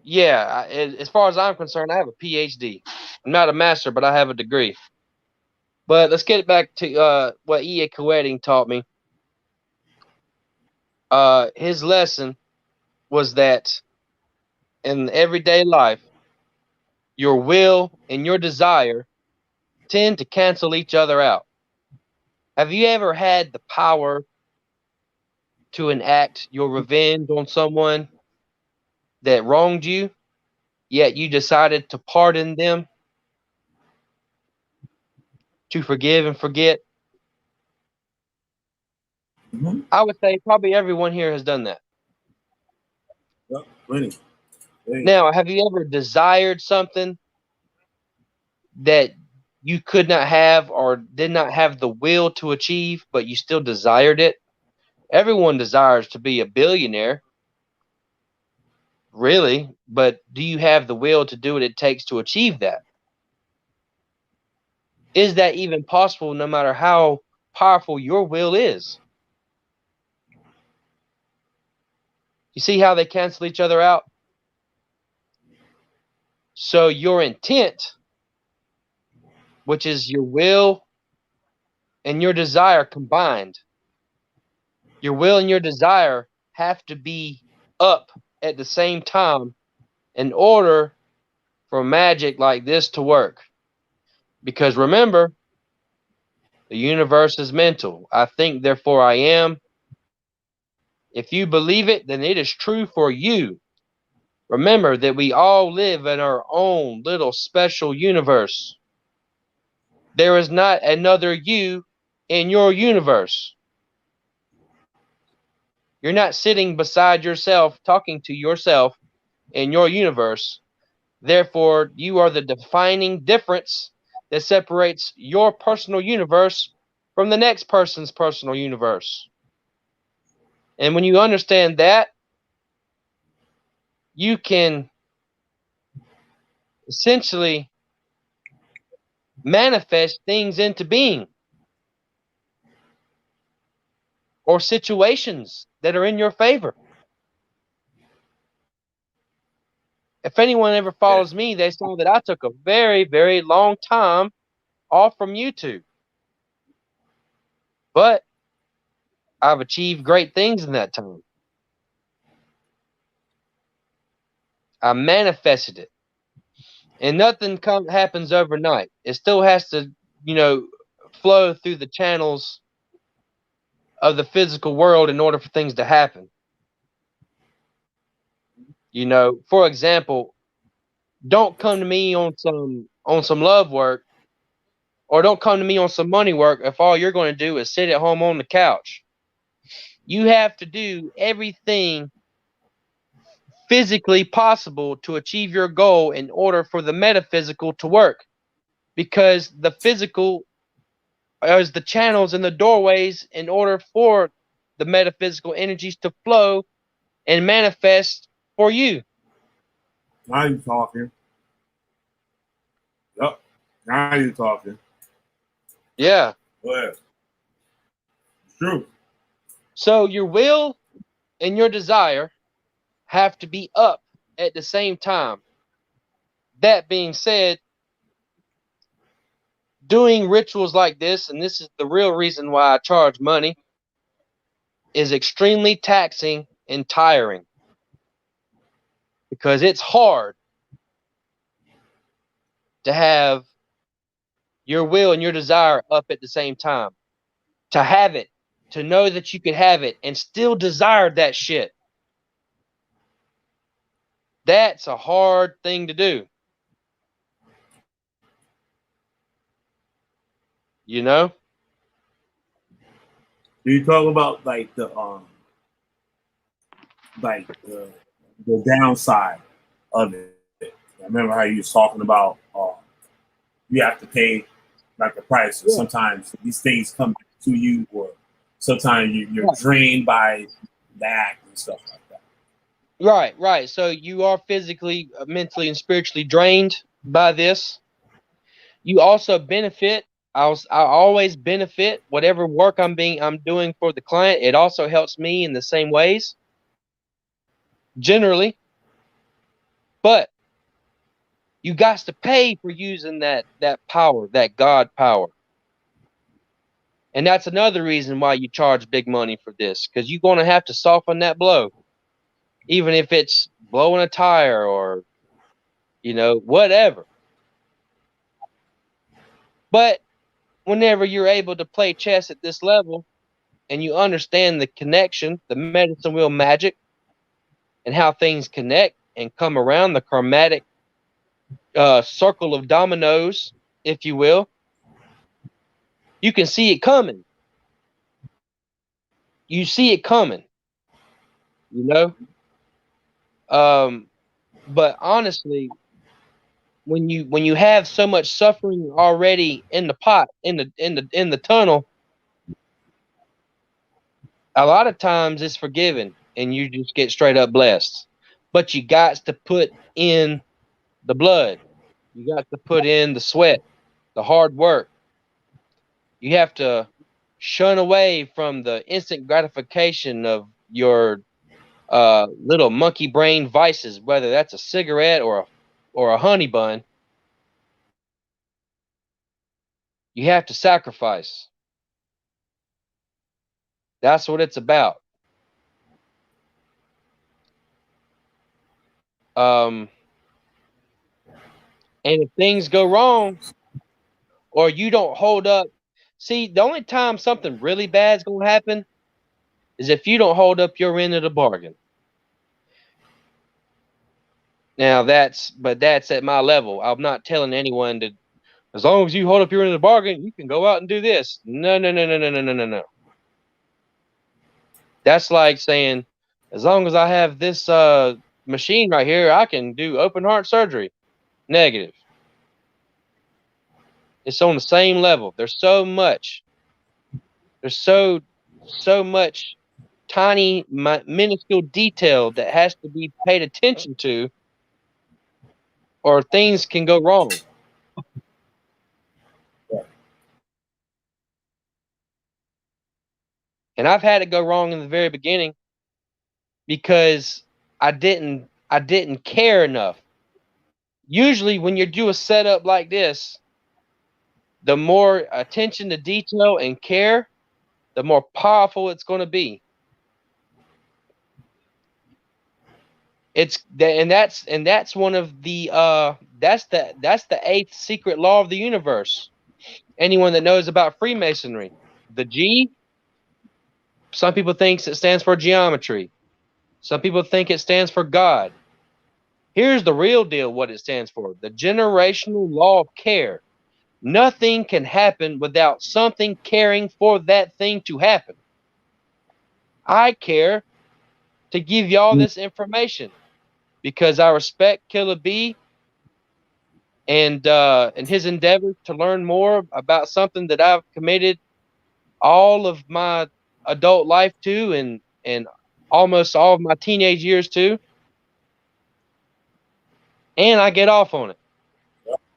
D: yeah, as far as I'm concerned, I have a PhD. I'm not a master, but I have a degree. But let's get back to what E.A. Coediting taught me. His lesson was that in everyday life, your will and your desire tend to cancel each other out. Have you ever had the power to enact your revenge on someone that wronged you, yet you decided to pardon them, to forgive and forget?
A: Mm-hmm.
D: I would say probably everyone here has done that.
A: Yep, plenty.
D: Now, have you ever desired something that you could not have or did not have the will to achieve, but you still desired it? Everyone desires to be a billionaire, really, but do you have the will to do what it takes to achieve that? Is that even possible, no matter how powerful your will is? You see how they cancel each other out? So your intent, which is your will and your desire combined, your will and your desire have to be up at the same time in order for magic like this to work. Because remember, the universe is mental. I think, therefore I am. If you believe it, then it is true for you. Remember that we all live in our own little special universe. There is not another you in your universe. You're not sitting beside yourself, talking to yourself in your universe. Therefore, you are the defining difference that separates your personal universe from the next person's personal universe. And when you understand that, you can essentially manifest things into being, or situations that are in your favor. If anyone ever follows me, they saw that I took a very, very long time off from YouTube. But I've achieved great things in that time. I manifested it. And nothing happens overnight. It still has to, flow through the channels of the physical world in order for things to happen. For example, don't come to me on some love work, or don't come to me on some money work if all you're going to do is sit at home on the couch. You have to do everything physically possible to achieve your goal in order for the metaphysical to work, because the physical is the channels and the doorways in order for the metaphysical energies to flow and manifest for you.
A: Now you talking. Yep. Now you talking.
D: Yeah.
A: Go ahead. It's true.
D: So your will and your desire have to be up at the same time. That being said, doing rituals like this, and this is the real reason why I charge money, is extremely taxing and tiring, because it's hard to have your will and your desire up at the same time. To have it, to know that you could have it and still desire that shit. That's a hard thing to do. You know?
A: Do you talk about like the downside of it? I remember how you was talking about you have to pay like a price. So sometimes these things come to you, or sometimes you're drained by that and stuff like that.
D: Right, right. So you are physically, mentally, and spiritually drained by this. You also benefit. I always benefit whatever work I'm doing for the client. It also helps me in the same ways, generally. But you got to pay for using that power, that God power. And that's another reason why you charge big money for this, because you're going to have to soften that blow, even if it's blowing a tire or, whatever. But whenever you're able to play chess at this level and you understand the connection, the medicine wheel magic, and how things connect and come around the karmatic circle of dominoes, if you will, you can see it coming. You see it coming, But honestly, when you have so much suffering already in the pot, in the tunnel, a lot of times it's forgiven and you just get straight up blessed. But you got to put in the blood. You got to put in the sweat, the hard work. You have to shun away from the instant gratification of your little monkey brain vices, whether that's a cigarette or a honey bun. You have to sacrifice. That's what it's about. And if things go wrong or you don't hold up, see, the only time something really bad is going to happen is if you don't hold up your end of the bargain. Now that's at my level. I'm not telling anyone to, as long as you hold up your end of the bargain, you can go out and do this. No. That's like saying, as long as I have this machine right here, I can do open heart surgery. Negative. It's on the same level. There's so much tiny, minuscule detail that has to be paid attention to, or things can go wrong. And I've had it go wrong in the very beginning because I didn't care enough. Usually when you do a setup like this, the more attention to detail and care, the more powerful it's going to be. That's one of the that's the eighth secret law of the universe. Anyone that knows about Freemasonry, the G, some people think it stands for geometry. Some people think it stands for God. Here's the real deal, what it stands for: the generational law of care. Nothing can happen without something caring for that thing to happen. I care to give y'all this information because I respect Killer B and his endeavor to learn more about something that I've committed all of my adult life to, and almost all of my teenage years to. And I get off on it,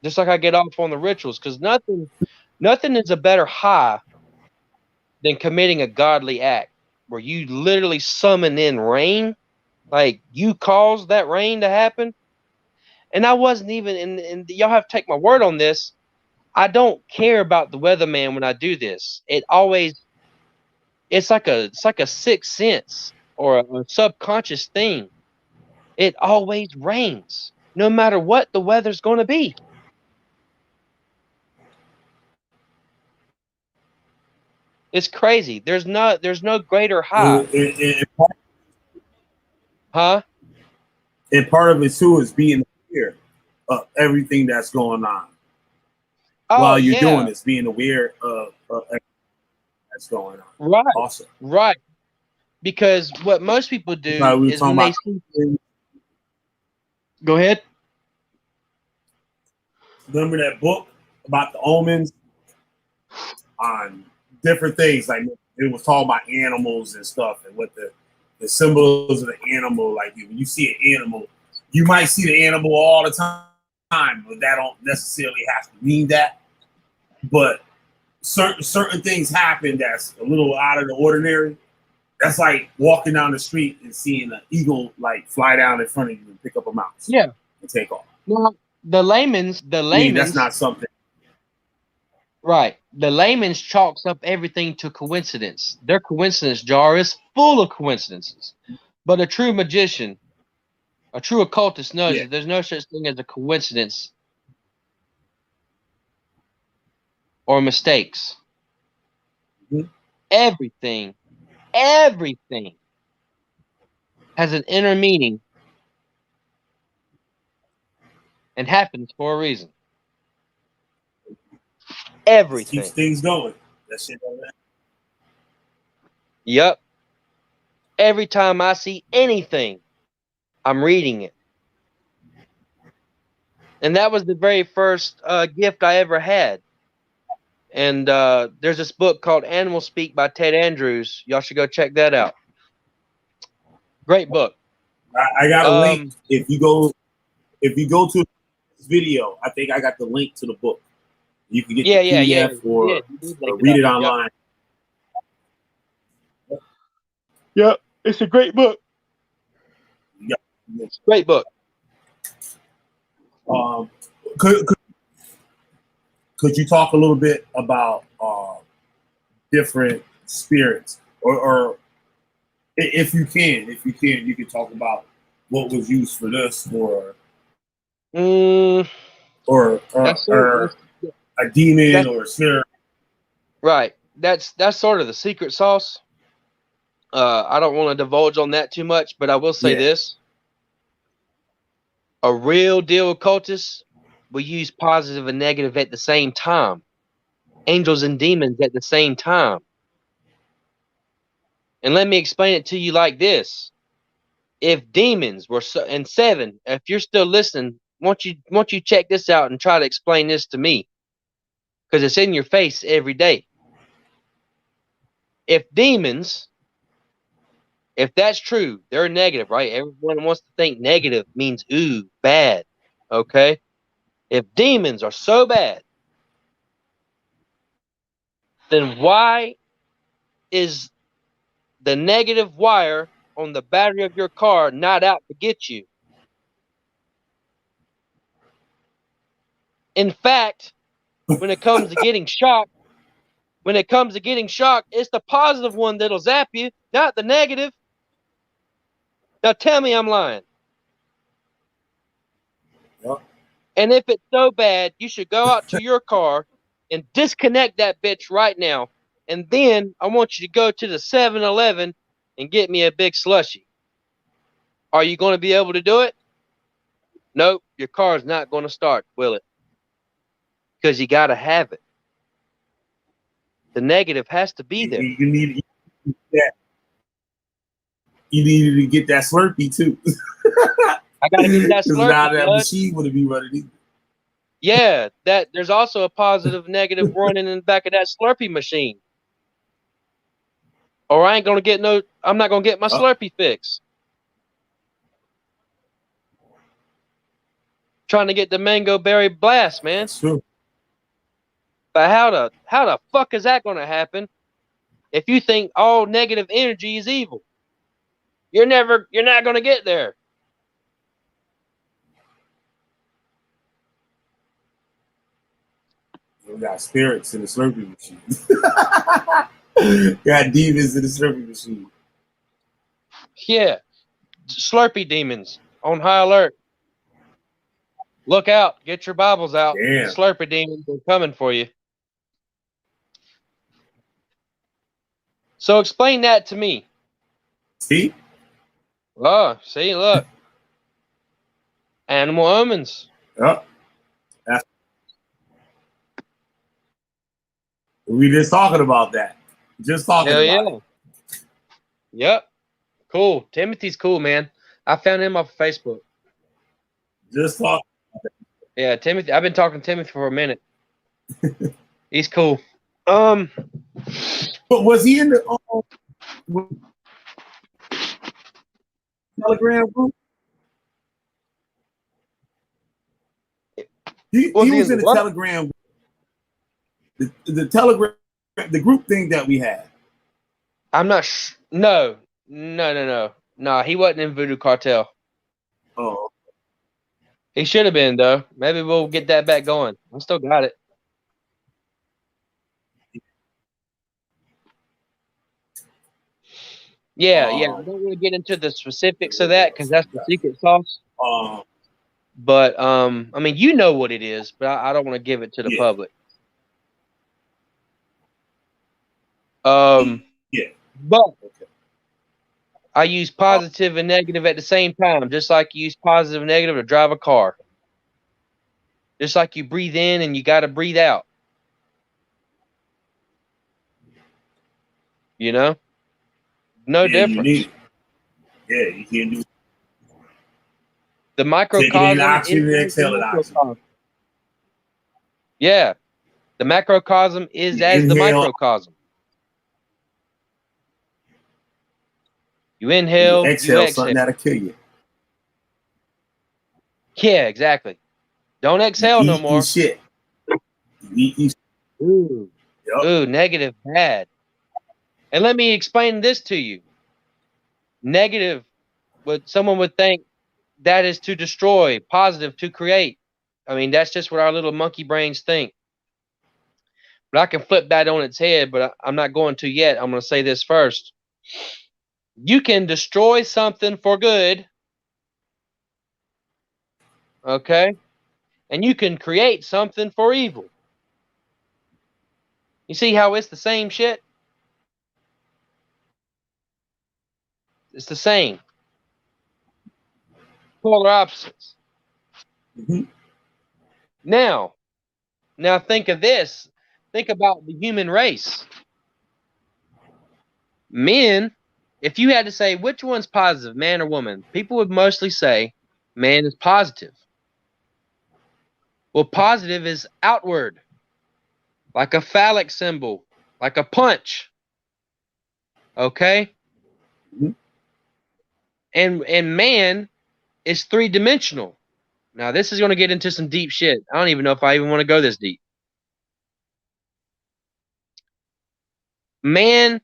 D: just like I get off on the rituals, because nothing is a better high than committing a godly act where you literally summon in rain, like you caused that rain to happen. And I wasn't even, and y'all have to take my word on this, I don't care about the weatherman when I do this. It's like a sixth sense or a subconscious thing. It always rains, no matter what the weather's going to be. It's crazy. There's no greater high. Huh?
A: And part of it too is being aware of everything that's going on while you're doing this, being aware of everything that's going on.
D: Right.
A: Awesome.
D: Right. Because what most people do is when they see. Go ahead.
A: remember that book about the omens on different things, like it was talking about animals and stuff, and what the symbols of the animal. Like when you see an animal, you might see the animal all the time, but that don't necessarily have to mean that. But certain things happen that's a little out of the ordinary. That's like walking down the street and seeing an eagle like fly down in front of you and pick up a mouse.
D: Yeah.
A: And take off.
D: Well, the layman's
A: that's not something.
D: Right. The layman's chalks up everything to coincidence. Their coincidence jar is full of coincidences. But a true magician, a true occultist knows that there's no such thing as a coincidence or mistakes.
A: Mm-hmm.
D: Everything has an inner meaning and happens for a reason. Everything
A: keeps things going. That shit like that.
D: Yep. Every time I see anything, I'm reading it. And that was the very first gift I ever had. And there's this book called Animal Speak by Ted Andrews. Y'all should go check that out. Great book.
A: I got a link. If you go to this video, I think I got the link to the book. You can get the PDF or read it online.
D: Yep, it's a great book.
A: Yep.
D: It's a great book.
A: Could you talk a little bit about different spirits, or if you can, you can talk about what was used for this, or a demon or a spirit.
D: Right. That's sort of the secret sauce. I don't want to divulge on that too much, but I will say this. A real deal occultist will use positive and negative at the same time. Angels and demons at the same time. And let me explain it to you like this. If demons were and 7, if you're still listening, won't you check this out and try to explain this to me? Because it's in your face every day. If demons, if that's true, they're negative, right? Everyone wants to think negative means ooh, bad. Okay? If demons are so bad, then why is the negative wire on the battery of your car not out to get you? In fact, when it comes to getting shocked, it's the positive one that'll zap you, not the negative. Now tell me I'm lying.
A: Yep.
D: And if it's so bad, you should go out to your car and disconnect that bitch right now. And then I want you to go to the 7-Eleven and get me a big slushie. Are you going to be able to do it? Nope, your car's not going to start, will it? Because you got to have it. The negative has to be there.
A: You need that. You needed to get that Slurpee too.
D: I got to get that Slurpee.
A: Now that machine would be running either.
D: Yeah, there's also a positive, negative running in the back of that Slurpee machine. Or I'm not gonna get my Slurpee fix. Trying to get the mango berry blast, man.
A: That's true.
D: But how the fuck is that gonna happen if you think all negative energy is evil? You're not gonna get there.
A: We got spirits in the Slurpee machine. Got demons in the Slurpee machine.
D: Yeah. Slurpee demons on high alert. Look out. Get your Bibles out.
A: Damn.
D: Slurpee demons are coming for you. So explain that to me.
A: See?
D: Oh, see, look. Animal omens.
A: Yep. We just talking about that. Just talking about it.
D: Yep. Cool. Timothy's cool, man. I found him off Facebook.
A: Just talking about that.
D: Yeah, Timothy. I've been talking to Timothy for a minute. He's cool. But
A: was he in the Telegram group? He was in the Telegram. The Telegram, the group thing that we had.
D: I'm not. No. He wasn't in Voodoo Cartel.
A: Oh.
D: He should have been though. Maybe we'll get that back going. I still got it. Yeah. I don't really get into the specifics of that because that's the secret sauce. But I mean, you know what it is, but I don't want to give it to the public. But I use positive and negative at the same time, just like you use positive and negative to drive a car. Just like you breathe in and you got to breathe out. You know? No difference.
A: You can't do
D: the microcosm
A: oxygen and exhaling oxygen.
D: Yeah. The macrocosm is as the microcosm. You inhale, you exhale.
A: Something that'll kill you.
D: Yeah, exactly. Don't exhale no more.
A: Shit.
D: Ooh, negative, bad. And let me explain this to you. Negative, what someone would think that is to destroy, positive to create. I mean, that's just what our little monkey brains think. But I can flip that on its head, but I'm not going to yet. I'm going to say this first. You can destroy something for good. Okay? And you can create something for evil. You see how it's the same shit? It's the same. Polar opposites.
A: Mm-hmm.
D: Now think of this. Think about the human race. Men, if you had to say which one's positive, man or woman, people would mostly say man is positive. Well, positive is outward, like a phallic symbol, like a punch. Okay?
A: Mm-hmm.
D: And man is three-dimensional. Now, this is going to get into some deep shit. I don't even know if I even want to go this deep. Man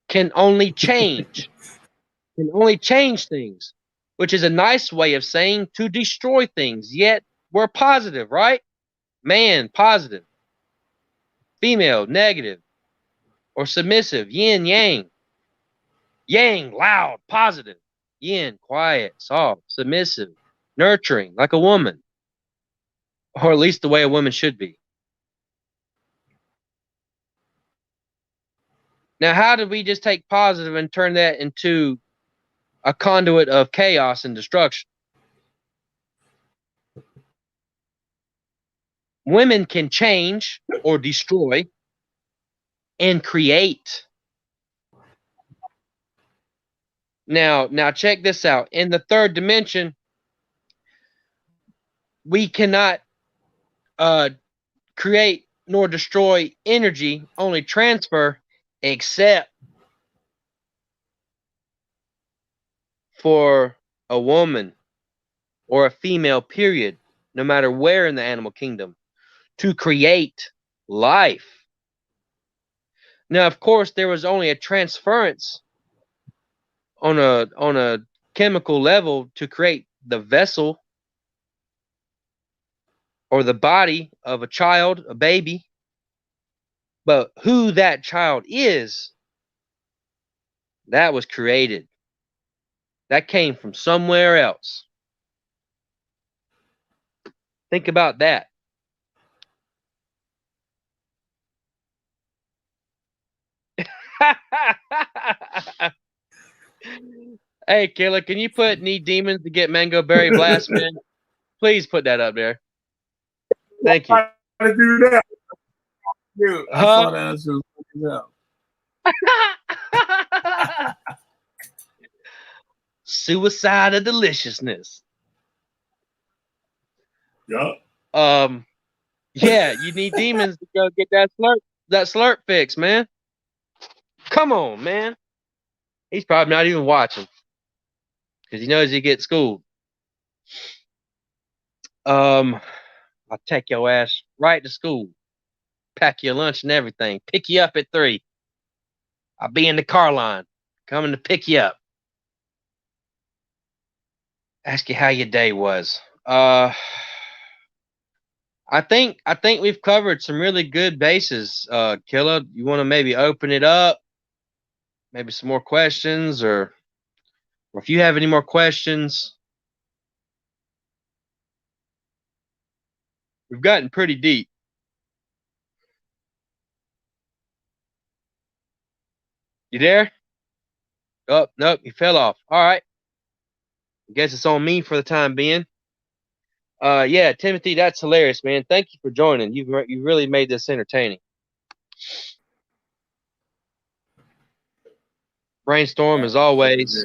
D: can only change. Can only change things, which is a nice way of saying to destroy things. Yet we're positive, right? Man, positive. Female, negative. Or submissive, yin, yang. Yang, loud, positive. Yin, quiet, soft, submissive, nurturing, like a woman. Or at least the way a woman should be. Now, how did we just take positive and turn that into a conduit of chaos and destruction? Women can change or destroy and create. Now check this out. In the third dimension, we cannot create nor destroy energy, only transfer, except for a woman or a female, period, no matter where in the animal kingdom, to create life. Now, of course, there was only a transference on a chemical level to create the vessel or the body of a child, a baby. But who that child is, that was created. That came from somewhere else. Think about that. Hey, Killer, can you put need demons to get Mango Berry Blast, man? Please put that up there. Thank you.
A: How to do that? Dude, I saw that shit was fucking up.
D: Suicide of deliciousness.
A: Yeah.
D: Yeah, you need demons to go get that slurp fix, man. Come on, man. He's probably not even watching because he knows he gets schooled. I'll take your ass right to school, pack your lunch and everything, pick you up at 3. I'll be in the car line, coming to pick you up. Ask you how your day was. I think we've covered some really good bases. Killa, you want to maybe open it up? Maybe some more questions, or if you have any more questions. We've gotten pretty deep. You there? Oh, nope, you fell off. All right. I guess it's on me for the time being. Yeah, Timothy, that's hilarious, man. Thank you for joining. You really made this entertaining. Brainstorm, as always,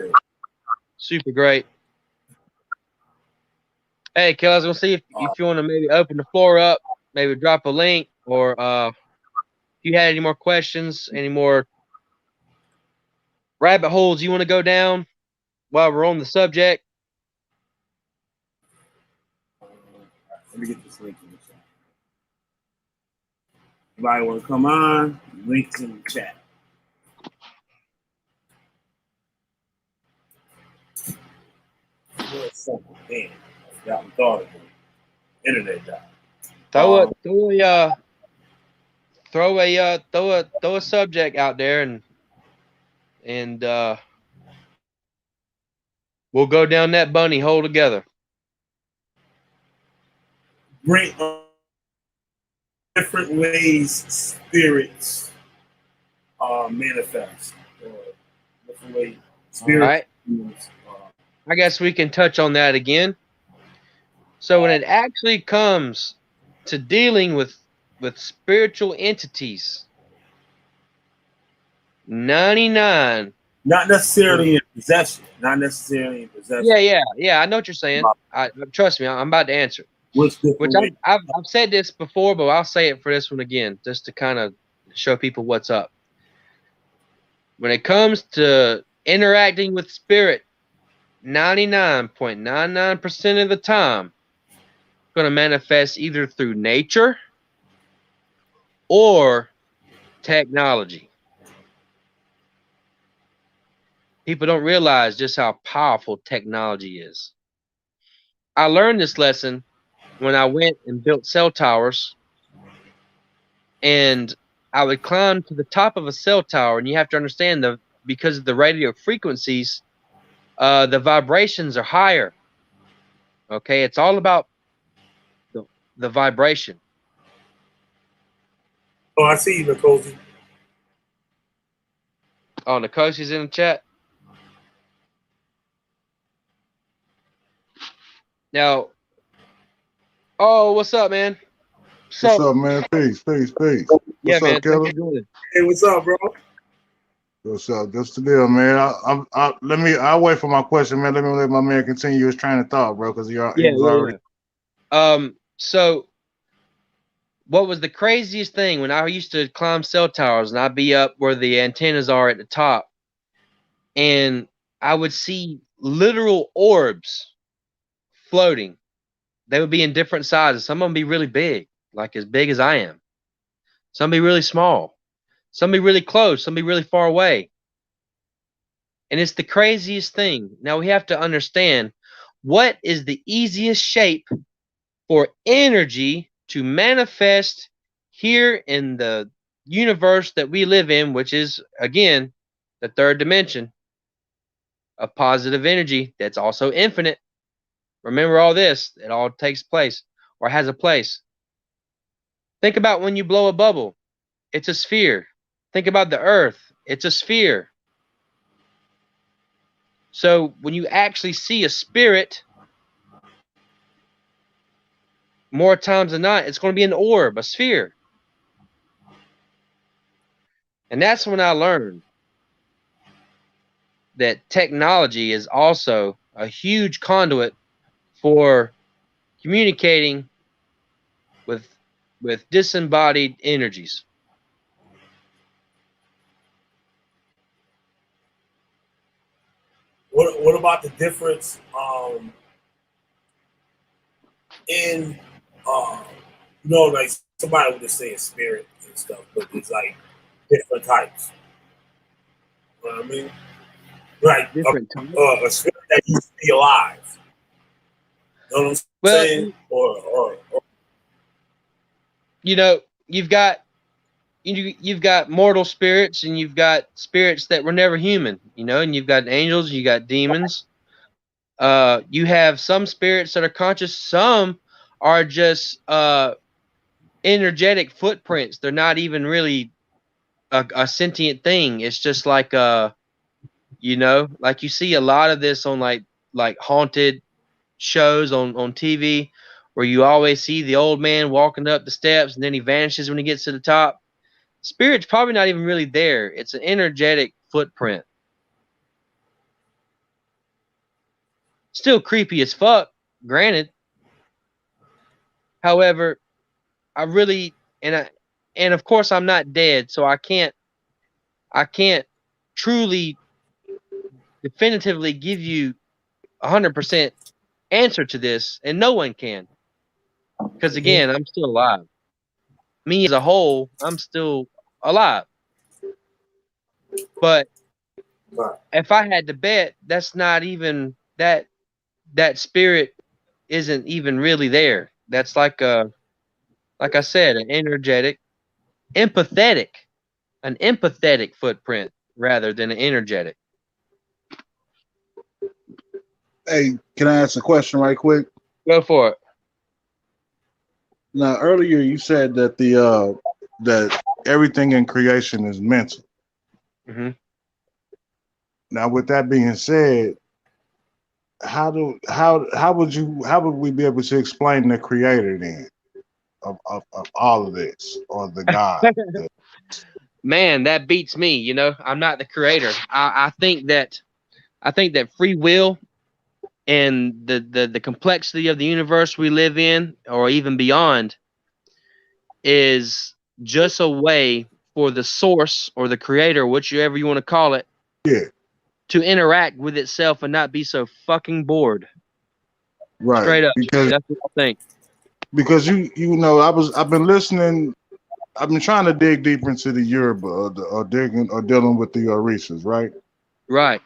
D: super great. Hey, Kel, I was gonna see if you want to maybe open the floor up, maybe drop a link, or if you had any more questions, any more rabbit holes you want to go down while we're on the subject.
A: Let me get this link in the chat. Anybody want to come on? Links in the chat. Something. Damn, I forgot we thought of it. Internet died.
D: Throw a subject out there, and we'll go down that bunny hole together.
A: Great different ways spirits manifest. Different ways spirits.
D: All right. I guess we can touch on that again. So when it actually comes to dealing with spiritual entities, 99.
A: Not necessarily in possession. Not necessarily in possession.
D: Yeah. I know what you're saying. Trust me, I'm about to answer. Which I've said this before, but I'll say it for this one again, just to kind of show people what's up. When it comes to interacting with spirit, 99.99% of the time, going to manifest either through nature or technology. People don't realize just how powerful technology is. I learned this lesson when I went and built cell towers, and I would climb to the top of a cell tower, and you have to understand because of the radio frequencies, the vibrations are higher. Okay, it's all about the vibration.
A: Oh, I see you, Nicosi.
D: Oh, Nikosi's in the chat. Now, oh, what's up, man?
E: What's up, man? Peace.
D: Yeah,
E: What's up, Killer?
A: Hey, what's up, bro?
E: What's up? That's the deal, man. I'll wait for my question, man. Let my man continue his train of thought, bro, because he was already.
D: So what was the craziest thing when I used to climb cell towers and I'd be up where the antennas are at the top, and I would see literal orbs floating. They would be in different sizes. Some of them be really big, like as big as I am. Some be really small. Some be really close. Some be really far away. And it's the craziest thing. Now we have to understand what is the easiest shape for energy to manifest here in the universe that we live in, which is, again, the third dimension of positive energy that's also infinite. Remember all this. It all takes place or has a place. Think about when you blow a bubble. It's a sphere. Think about the earth. It's a sphere. So when you actually see a spirit, more times than not, it's going to be an orb, a sphere. And that's when I learned that technology is also a huge conduit for communicating with disembodied energies.
A: What about the difference in like somebody would just say spirit and stuff, but it's like different types. You know what I mean? Like
D: Different types.
A: A spirit that used to be alive. You know what I'm saying? Or
D: you've got mortal spirits, and you've got spirits that were never human, and you've got angels, you got demons. You have some spirits that are conscious, some are just energetic footprints. They're not even really a sentient thing. It's just like like you see a lot of this on like haunted shows on TV, where you always see the old man walking up the steps and then he vanishes when he gets to the top. Spirit's probably not even really there. It's an energetic footprint. Still creepy as fuck, granted. However, I really and of course I'm not dead, so I can't truly definitively give you 100% answer to this, and no one can. Because again, I'm still alive. Me as a whole, I'm still alive. But if I had to bet, that's not even that spirit isn't even really there. That's like I said, an energetic, an empathetic footprint rather than an energetic.
E: Hey, can I ask a question right quick?
D: Go for it.
E: Now, earlier you said that that everything in creation is mental.
D: Mm-hmm.
E: Now, with that being said, how would we be able to explain the creator then of all of this, or the God?
D: Man, that beats me. I'm not the creator. I think that free will and the complexity of the universe we live in, or even beyond, is just a way for the source or the creator, whichever you want to call it, to interact with itself and not be so fucking bored.
E: Right.
D: Straight up.
E: Because
D: that's what I think.
E: Because I've been listening. I've been trying to dig deeper into the Yoruba or dealing with the Orishas, right?
D: Right.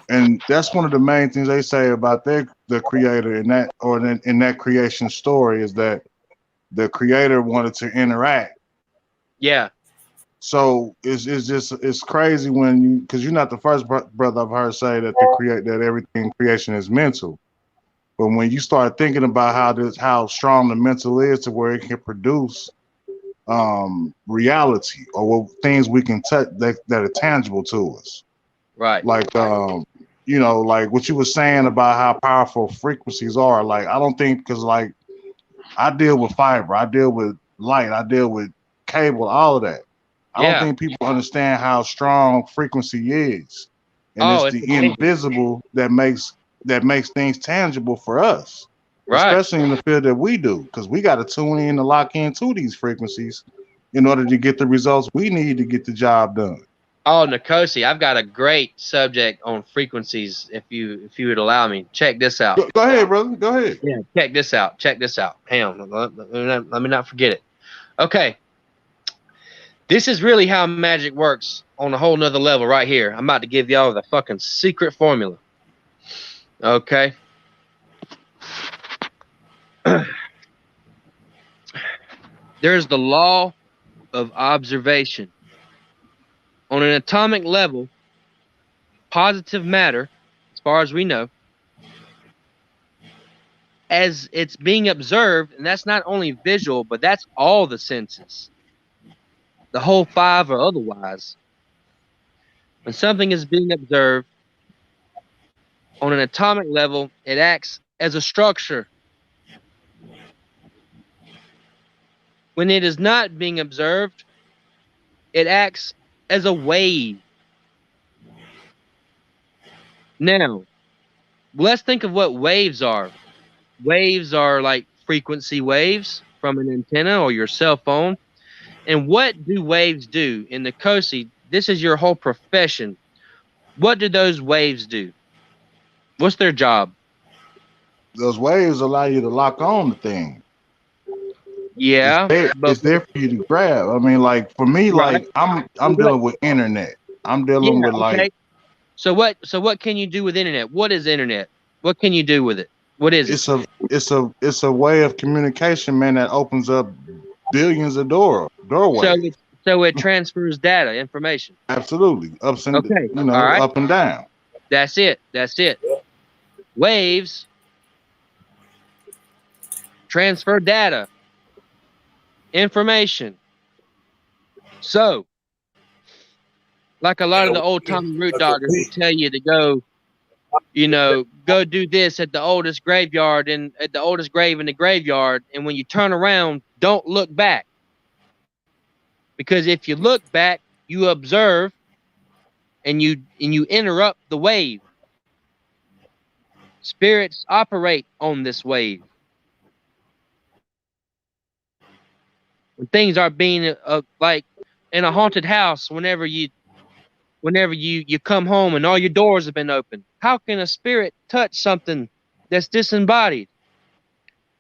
E: And that's one of the main things they say about the creator in that creation story, is that the creator wanted to interact.
D: Yeah.
E: So it's crazy because you're not the first brother I've heard say that that everything in creation is mental. But when you start thinking about how strong the mental is to where it can produce reality, or things we can touch that are tangible to us.
D: Right.
E: Like like what you were saying about how powerful frequencies are. Like, I don't think, because like I deal with fiber, I deal with light, I deal with cable, all of that. I don't think people understand how strong frequency is. And it's the invisible that makes things tangible for us. Right. Especially in the field that we do, because we got to tune in to lock into these frequencies in order to get the results we need to get the job done.
D: Oh, Nkosi, I've got a great subject on frequencies, if you would allow me. Check this out.
E: Go ahead, brother. Go ahead.
D: Yeah, check this out. Hang on. Let me not forget it. Okay. This is really how magic works on a whole nother level right here. I'm about to give y'all the fucking secret formula. Okay. There's the law of observation. On an atomic level, positive matter, as far as we know, as it's being observed, and that's not only visual, but that's all the senses, the whole five or otherwise. When something is being observed on an atomic level, it acts as a structure. When it is not being observed, it acts as a wave. Now, let's think of what waves are. Waves are like frequency waves. from an antenna or your cell phone. And what do waves do in the COSI? This is your whole profession. What do those waves do? What's their job?
E: Those waves allow you to lock on the thing.
D: Yeah,
E: It's there for you to grab. I mean, like for me,
D: right.
E: like I'm dealing with internet. I'm dealing with
D: Okay.
E: like
D: So what can you do with internet? What is internet? What can you do with it? What is it?
E: it's a way of communication, man, that opens up billions of
D: So
E: doorways.
D: it transfers data, information.
E: Absolutely,
D: Okay. All right.
E: up and down.
D: That's it. That's it. Waves transfer data, information. So, like a lot of the old time root doctors will tell you to go, go do this at the oldest graveyard and at the oldest grave in the graveyard. And when you turn around, don't look back. Because if you look back, you observe and you interrupt the wave. Spirits operate on this wave. When things are being like in a haunted house, whenever you come home and all your doors have been opened, how can a spirit touch something that's disembodied?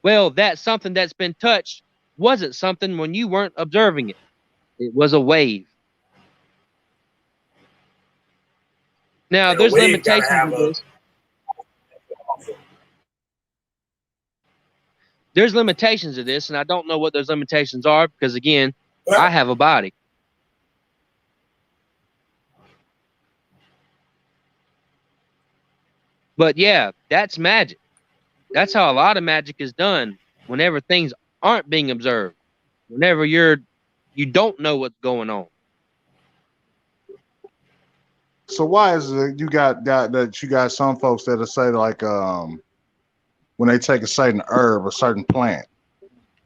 D: Well, that something that's been touched wasn't something when you weren't observing it. It was a wave. Now, there's limitations to this. There's limitations to this, and I don't know what those limitations are because, again, I have a body. But yeah, that's magic. That's how a lot of magic is done whenever things aren't being observed. Whenever you don't know what's going on.
E: So why is it you got some folks that'll say like when they take a certain herb or certain plant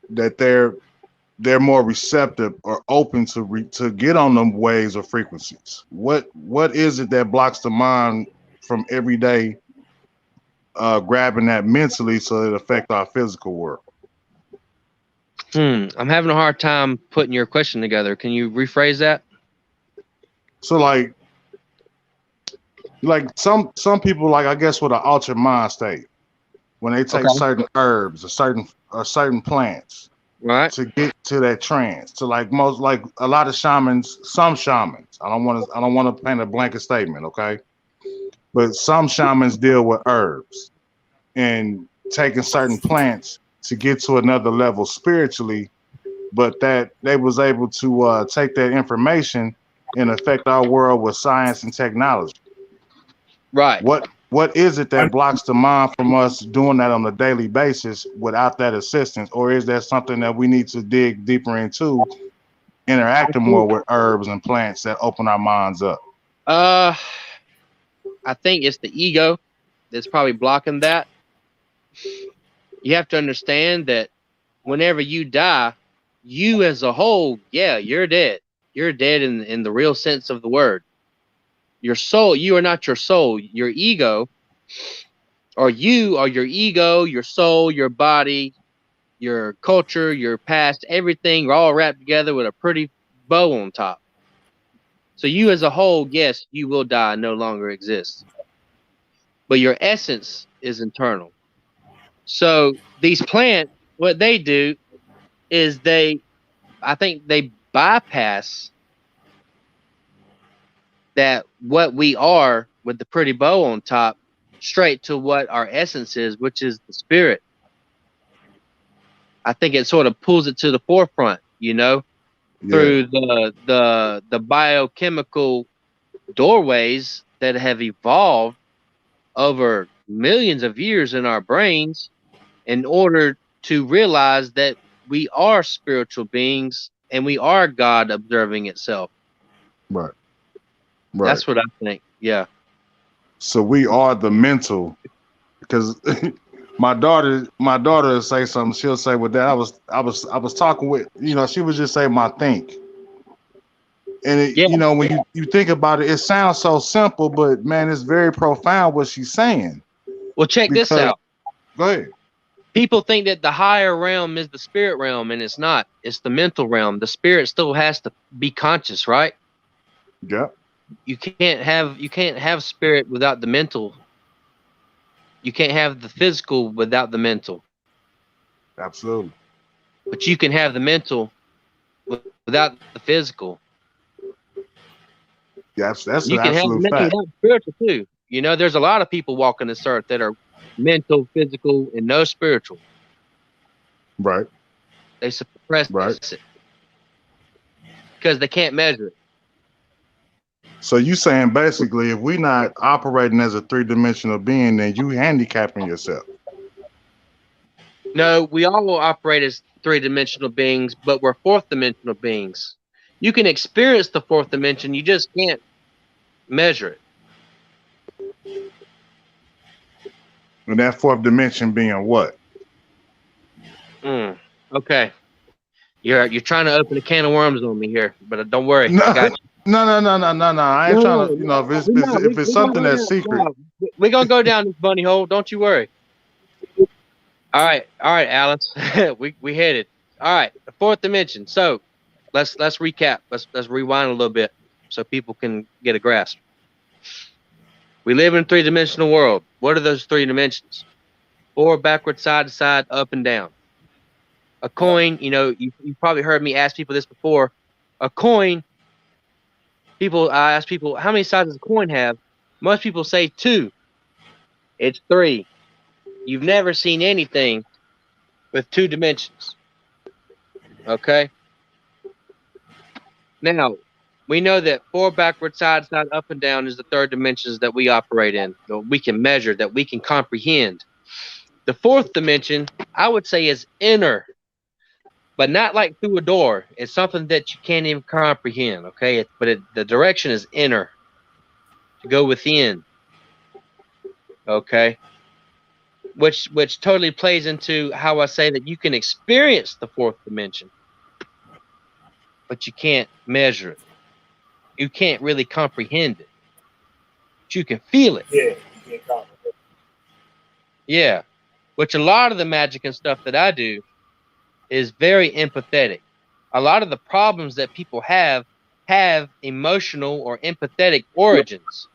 E: that they're more receptive or open to get on them waves or frequencies? What is it that blocks the mind from every day grabbing that mentally so it affects our physical world?
D: I'm having a hard time putting your question together. Can you rephrase that?
E: So like some people, like I guess with an altered mind state, when they take certain herbs or certain plants,
D: right,
E: to get to that trance, to like a lot of shamans, some shamans, I don't want to paint a blanket statement, okay? But some shamans deal with herbs and taking certain plants to get to another level spiritually, but that they was able to take that information and affect our world with science and technology.
D: Right.
E: What is it that blocks the mind from us doing that on a daily basis without that assistance? Or is that something that we need to dig deeper into, interacting more with herbs and plants that open our minds up?
D: I think it's the ego that's probably blocking that. You have to understand that whenever you die, you as a whole, yeah, you're dead. You're dead in the real sense of the word. Your soul, you are not your soul. Your ego, or you are your ego, your soul, your body, your culture, your past, everything are all wrapped together with a pretty bow on top. So you as a whole, yes, you will die and no longer exist. But your essence is internal. So these plants, what they do is I think they bypass that what we are with the pretty bow on top straight to what our essence is, which is the spirit. I think it sort of pulls it to the forefront, through the biochemical doorways that have evolved over millions of years in our brains in order to realize that we are spiritual beings and we are God observing itself.
E: Right.
D: That's what I think. Yeah. So
E: we are the mental, because my daughter will say something. She'll say, "With that, I was talking with, she was just saying my think." And when you think about it, it sounds so simple, but man, it's very profound what she's saying.
D: Well, check this out.
E: Go ahead.
D: People think that the higher realm is the spirit realm, and it's not. It's the mental realm. The spirit still has to be conscious, right?
E: Yeah.
D: You can't have spirit without the mental. You can't have the physical without the mental.
E: Absolutely.
D: But you can have the mental without the physical.
E: Yeah, that's
D: You
E: an
D: can have the
E: absolute
D: mental
E: fact.
D: without the spiritual too. You know, there's a lot of people walking this earth that are mental, physical, and no spiritual.
E: Right.
D: They suppress
E: Right.
D: it because they can't measure it.
E: So you saying basically, if we not operating as a 3-dimensional being, then you handicapping yourself.
D: No, we all operate as 3-dimensional beings, but we're 4th-dimensional beings. You can experience the 4th dimension, you just can't measure it.
E: And that 4th dimension being what?
D: Okay. You're trying to open a can of worms on me here, but don't worry,
E: No,
D: I got you.
E: no. I ain't trying to, you know, if it's something that's secret.
D: We're gonna go down this bunny hole. Don't you worry. All right, Alice. we headed. All right, the 4th dimension. So let's recap. Let's rewind a little bit so people can get a grasp. We live in a 3-dimensional world. What are those 3 dimensions? 4 backward, side to side, up and down. A coin, you know, you probably heard me ask people this before. A coin, I ask people, how many sides does a coin have? Most people say 2. It's 3. You've never seen anything with 2 dimensions. Okay? Now, we know that 4 backward, side, up and down is the 3rd dimensions that we operate in, that we can measure, that we can comprehend. The 4th dimension, I would say, is inner, but not like through a door. It's something that you can't even comprehend, okay? The direction is inner, to go within, okay? Which totally plays into how I say that you can experience the 4th dimension, but you can't measure it. You can't really comprehend it, but you can feel it.
A: Yeah, you can't comprehend.
D: Yeah, which a lot of the magic and stuff that I do is very empathetic. A lot of the problems that people have emotional or empathetic origins.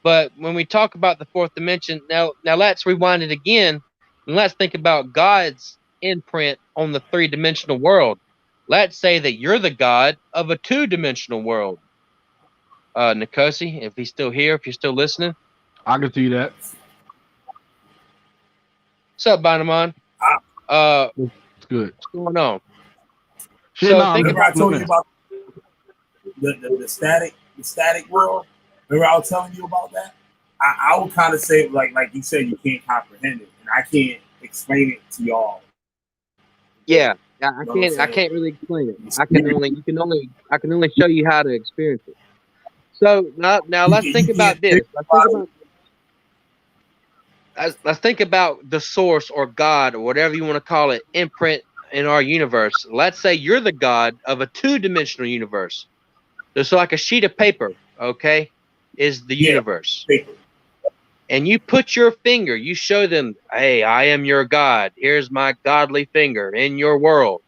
D: But when we talk about the 4th dimension, now let's rewind it again, and let's think about God's imprint on the 3-dimensional world. Let's say that you're the God of a 2-dimensional world. Nikosi, if he's still here, if you're still listening.
F: I can see that.
D: What's up, Banaman?
F: It's good.
D: What's going on?
F: Shit,
D: So
F: no,
D: think
A: Remember I told you about the static world? Remember I was telling you about that? I would kind of say, like you said, you can't comprehend it, and I can't explain it to y'all.
D: Yeah, I can't really explain it. I can only show you how to experience it. So now let's think about this. Let's think about the source or God or whatever you want to call it, imprint in our universe. Let's say you're the God of a 2-dimensional universe. There's like a sheet of paper, okay, is the universe.
A: Paper.
D: And you put your finger, you show them, hey, I am your God. Here's my godly finger in your world.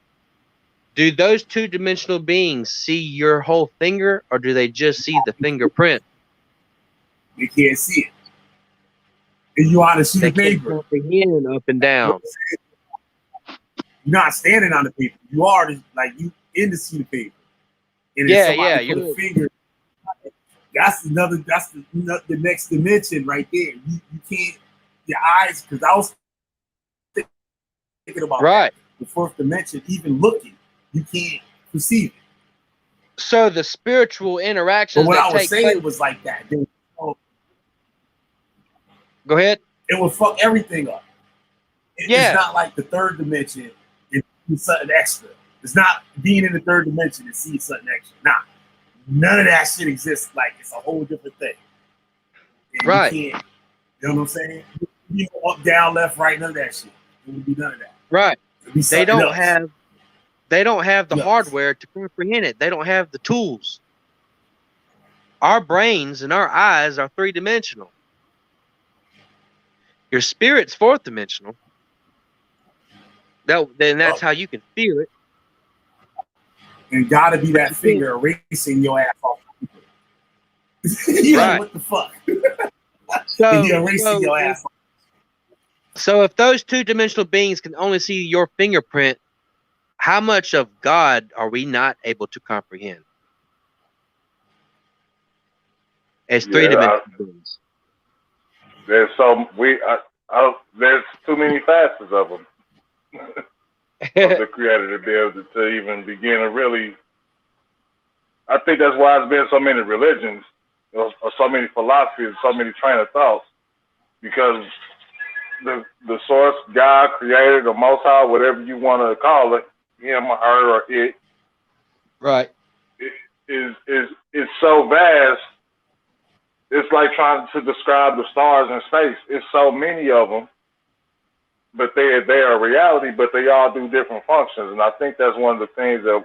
D: Do those 2-dimensional beings see your whole finger, or do they just see the fingerprint?
A: They can't see it. And you on a sheet
D: They
A: of
D: can't
A: paper.
D: comprehend up and down.
A: You're not standing on the paper. You are you in the sheet of paper. And
D: Yeah,
A: if somebody
D: yeah,
A: put a finger. That's the next dimension right there. You can't, your eyes, because I was thinking about
D: right.
A: The 4th dimension, even looking, you can't perceive it.
D: So the spiritual interactions
A: But what
D: that
A: I was
D: take
A: saying
D: place,
A: was like that.
D: go ahead.
A: It would fuck everything up.
D: Yeah.
A: It's not like the 3rd dimension is something extra. It's not being in the 3rd dimension and seeing something extra. Nah. None of that shit exists. Like, it's a whole different thing. And
D: right.
A: You can't, you know what I'm saying? You go up, down, left, right, none of that shit. It would be none of that.
D: Right. They don't have the
A: Yes.
D: hardware to comprehend it. They don't have the tools. Our brains and our eyes are 3-dimensional. Your spirit's 4th-dimensional. Then that's how you can feel it.
A: And gotta be that finger erasing your ass off. You're
D: Right.
A: like, what the fuck?
D: So,
A: You're erasing your ass off.
D: So if those 2-dimensional beings can only see your fingerprint, how much of God are we not able to comprehend? As 3-dimensional beings.
C: There's there's too many facets of them. Of the Creator to be able to even begin to really. I think that's why there's been so many religions, or so many philosophies, so many train of thoughts, because the source, God, Creator, the Most High, whatever you want to call it, him or her or it,
D: right,
C: is so vast. It's like trying to describe the stars in space. It's so many of them, but they are reality, but they all do different functions. And I think that's one of the things that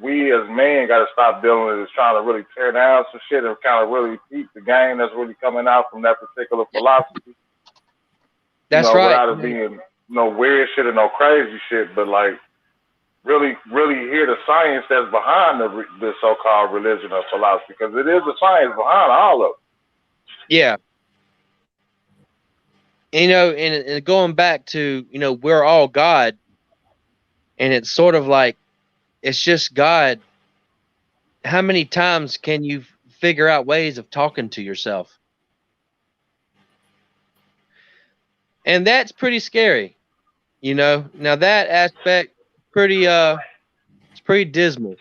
C: we as men got to stop dealing with, is trying to really tear down some shit and kind of really peep the game that's really coming out from that particular philosophy.
D: That's right.
C: Without it being no weird shit and no crazy shit, but like really hear the science that's behind the so-called religion or philosophy, because it is the science behind all of it.
D: Yeah. And going back to, we're all God, and it's sort of like, it's just God. How many times can you figure out ways of talking to yourself? And that's pretty scary. Now that aspect, it's pretty dismal,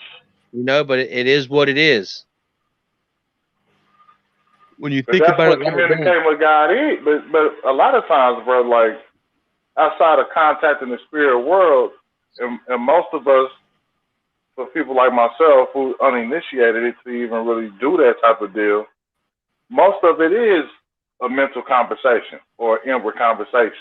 D: but it is what it is. When you think about it,
C: that's what communicating with God is. But a lot of times, bro, like outside of contacting the spirit world, and most of us, for people like myself who uninitiated it to even really do that type of deal, most of it is a mental conversation or inward conversation.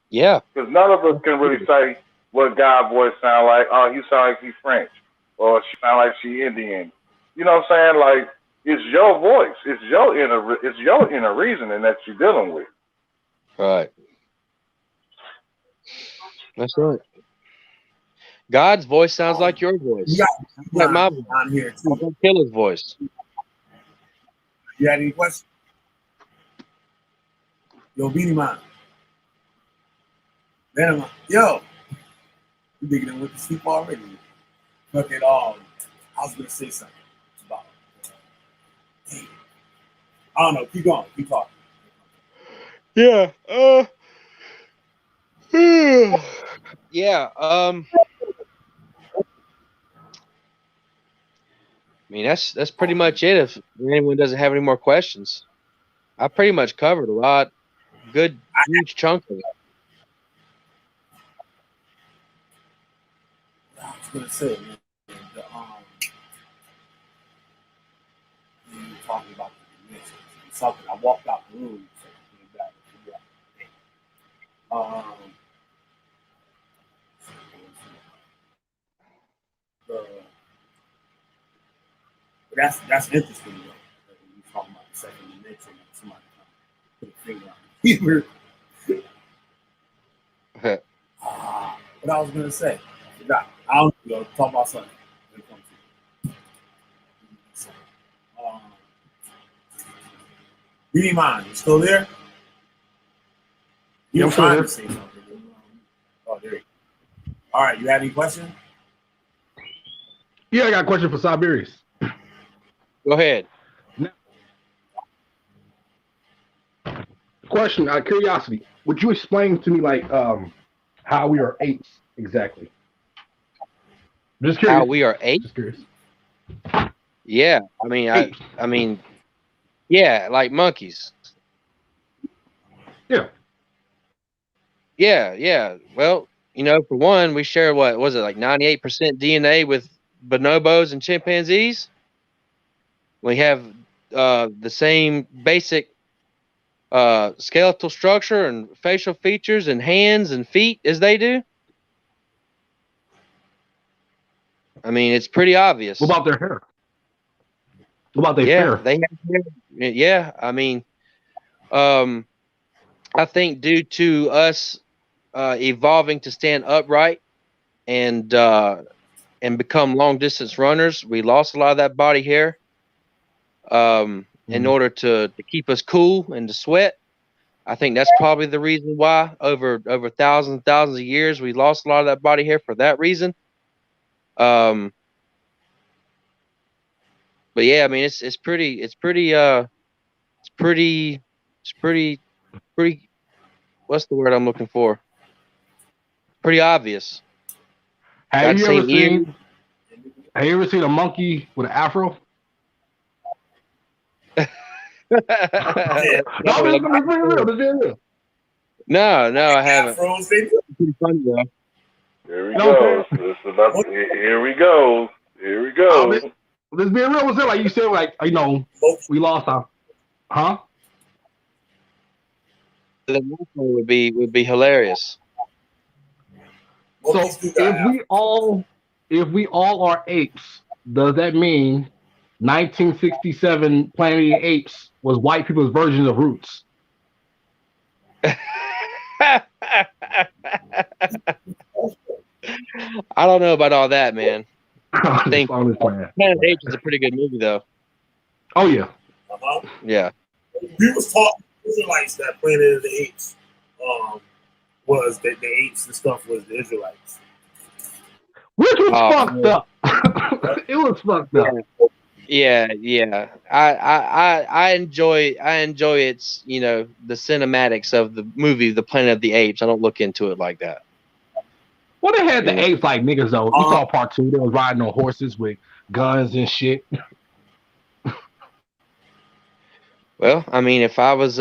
D: Yeah.
C: Because none of us can really say what God's voice sound like. Oh, he sound like he's French, or she sound like she Indian. You know what I'm saying? Like, it's your voice. It's your inner reasoning that you're dealing with.
D: Right. That's right. God's voice sounds like your voice.
A: Yeah,
D: like my voice.
A: I'm here too.
D: Like Killer's voice.
A: You had any questions? Yo, Beanie Man. Then yo, you thinking went to sleep already? Fucking I was gonna say something about. Hey, I don't know. Keep going. Keep talking.
D: Yeah. Yeah. I mean, that's pretty much it. If anyone doesn't have any more questions, I pretty much covered a lot. Good, huge chunk of it.
A: I was gonna say, man, you were talking about the dimensions and something. I walked out the room, so I came back. That's interesting, though. When you talking about the second dimension, somebody put a finger on it. What I was gonna say, I forgot. I don't know. Talk about something. Beanie Man, you still there? You
F: I'm
A: trying
F: still
A: to say something. Oh, there you go. All right, you have any questions?
F: Yeah, I got a question for Siberius.
D: Go ahead.
F: Question, out of curiosity, would you explain to me like how we are apes exactly? Just curious.
D: How we are apes?
F: Just curious.
D: Yeah, I mean, yeah, like monkeys.
F: Yeah.
D: Yeah. Well, for one, we share what was it, like 98% DNA with bonobos and chimpanzees. We have the same basic skeletal structure and facial features and hands and feet as they do. I mean, it's pretty obvious.
F: What about their hair? What about they
D: Yeah,
F: fair?
D: they have. Yeah, I mean, I think due to us evolving to stand upright and become long distance runners, we lost a lot of that body hair in order to keep us cool and to sweat. I think that's probably the reason why over thousands and thousands of years we lost a lot of that body hair for that reason. But yeah, I mean it's pretty what's the word I'm looking for? Pretty obvious.
F: Have
D: Got the
F: you ever
D: same ears.
F: seen? Have you ever seen a monkey with an afro? No, I'm just being real. Just being real.
D: No, I haven't.
A: Afros, they do.
D: Pretty funny though.
C: Here we
F: You know what
C: go.
F: I'm saying?
C: It's about. Here we go. Here we
F: I'm
C: go.
F: just being real. What's it like? You said like we lost our, huh?
D: The next one would be hilarious.
F: So
A: Monkeys do got
F: if we all are apes, does that mean 1967 Planet of the Apes was white people's version of Roots?
D: I don't know about all that, man. I think
F: On this plan.
D: Planet of the Apes is a pretty good movie, though.
F: Oh yeah.
A: Uh-huh.
D: Yeah.
A: We was taught Israelites that Planet of the Apes was that the apes and stuff was the Israelites.
F: Which was fucked
D: man.
F: up. It was fucked up.
D: Yeah. I enjoy its the cinematics of the movie The Planet of the Apes. I don't look into it like that.
F: Well, they had the apes like niggas though. You saw part 2. They was riding on horses with guns and shit.
D: Well, I mean, if I was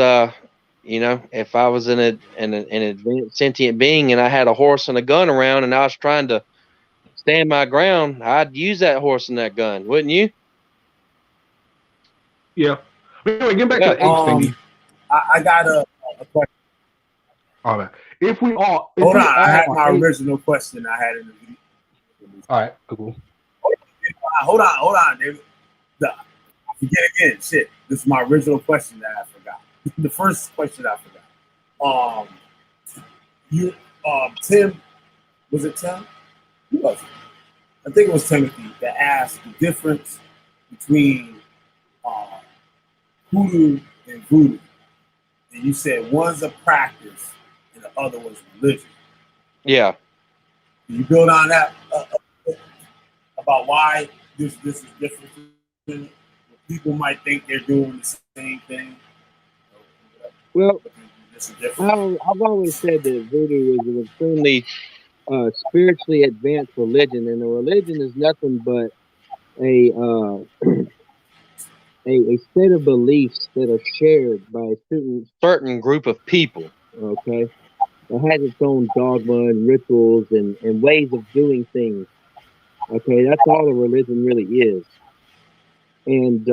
D: if I was an advanced sentient being and I had a horse and a gun around and I was trying to stand my ground, I'd use that horse and that gun, wouldn't you?
F: Yeah. But anyway, getting back to the apes thingy.
A: I got a question.
F: All right. If we all
A: Hold on, I had my original question I had in the video.
F: All right, cool.
A: Hold on, David. I forget again. Shit. This is my original question that I forgot. The first question I forgot. Tim, was it Tim? Who was it? I think it was Timothy that asked the difference between hoodoo and voodoo. And you said one's a practice and the other was religion.
D: Yeah.
A: Can you build on that about why this is different? People might think they're doing the same thing.
D: Well, I've always said that voodoo is an extremely spiritually advanced religion, and a religion is nothing but a set of beliefs that are shared by a certain group of people. Okay, it has its own dogma and rituals and ways of doing things. Okay, that's all a religion really is. And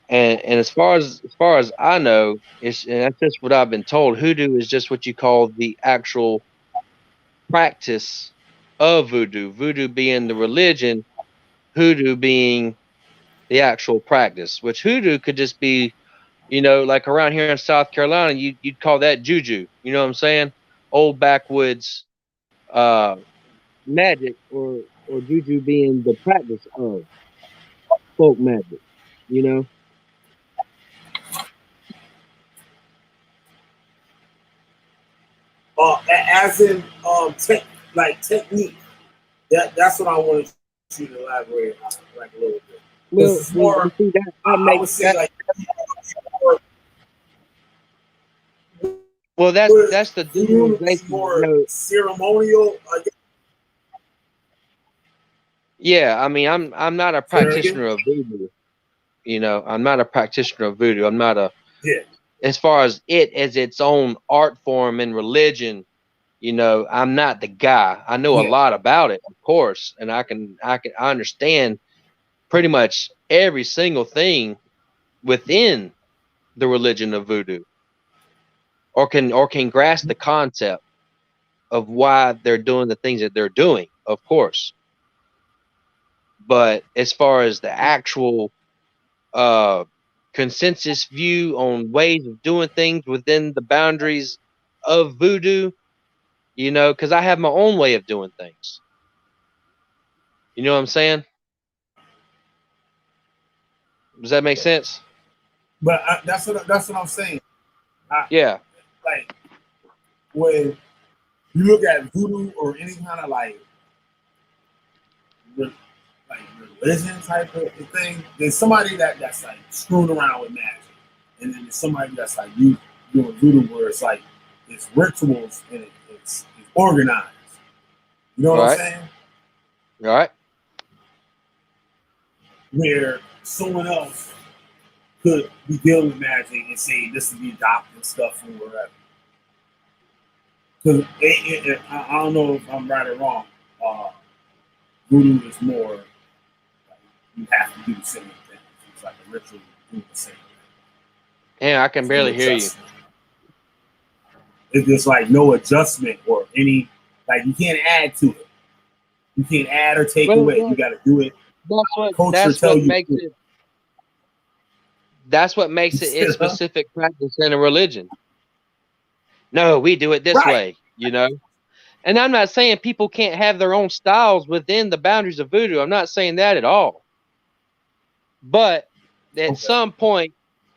D: as far as I know, and that's just what I've been told. Hoodoo is just what you call the actual practice of voodoo. Voodoo being the religion, hoodoo being the actual practice. Which hoodoo could just be, like around here in South Carolina, you'd call that juju. You know what I'm saying? Old backwoods magic, or juju being the practice of folk magic.
A: As in technique. That's what I wanted you to elaborate on, like a little bit.
D: Well,
A: it's more,
D: see,
A: I would say like.
D: Well, that's the
A: difference. More ceremonial.
D: Yeah, I mean, I'm not a practitioner of voodoo. I'm not a practitioner of voodoo. I'm not as far as it as its own art form and religion. I'm not the guy. I know a lot about it, of course, and I understand pretty much every single thing within the religion of voodoo, or can grasp the concept of why they're doing the things that they're doing, of course. But as far as the actual consensus view on ways of doing things within the boundaries of voodoo, you know, because I have my own way of doing things. You know what I'm saying? Does that make sense?
A: But that's what I'm saying.
D: Yeah.
A: Like when you look at voodoo or any kind of like religion type of thing, there's somebody that's like screwing around with magic, and then there's somebody that's like you doing voodoo where it's like it's rituals and it's organized. You know what I'm saying?
D: All right.
A: Where someone else could be dealing with magic and say this is the adopting stuff or whatever. Because I don't know if I'm right or wrong. Voodoo is more like you have to do the same thing. It's like a ritual to do the same thing.
D: Yeah, I can barely hear you.
A: It's just like no adjustment or any, like you can't add to it. You can't add or take away. You got to do it.
D: That's what makes it a specific practice in a religion. No, we do it this way, you know. And I'm not saying people can't have their own styles within the boundaries of voodoo. I'm not saying that at all. But at some point,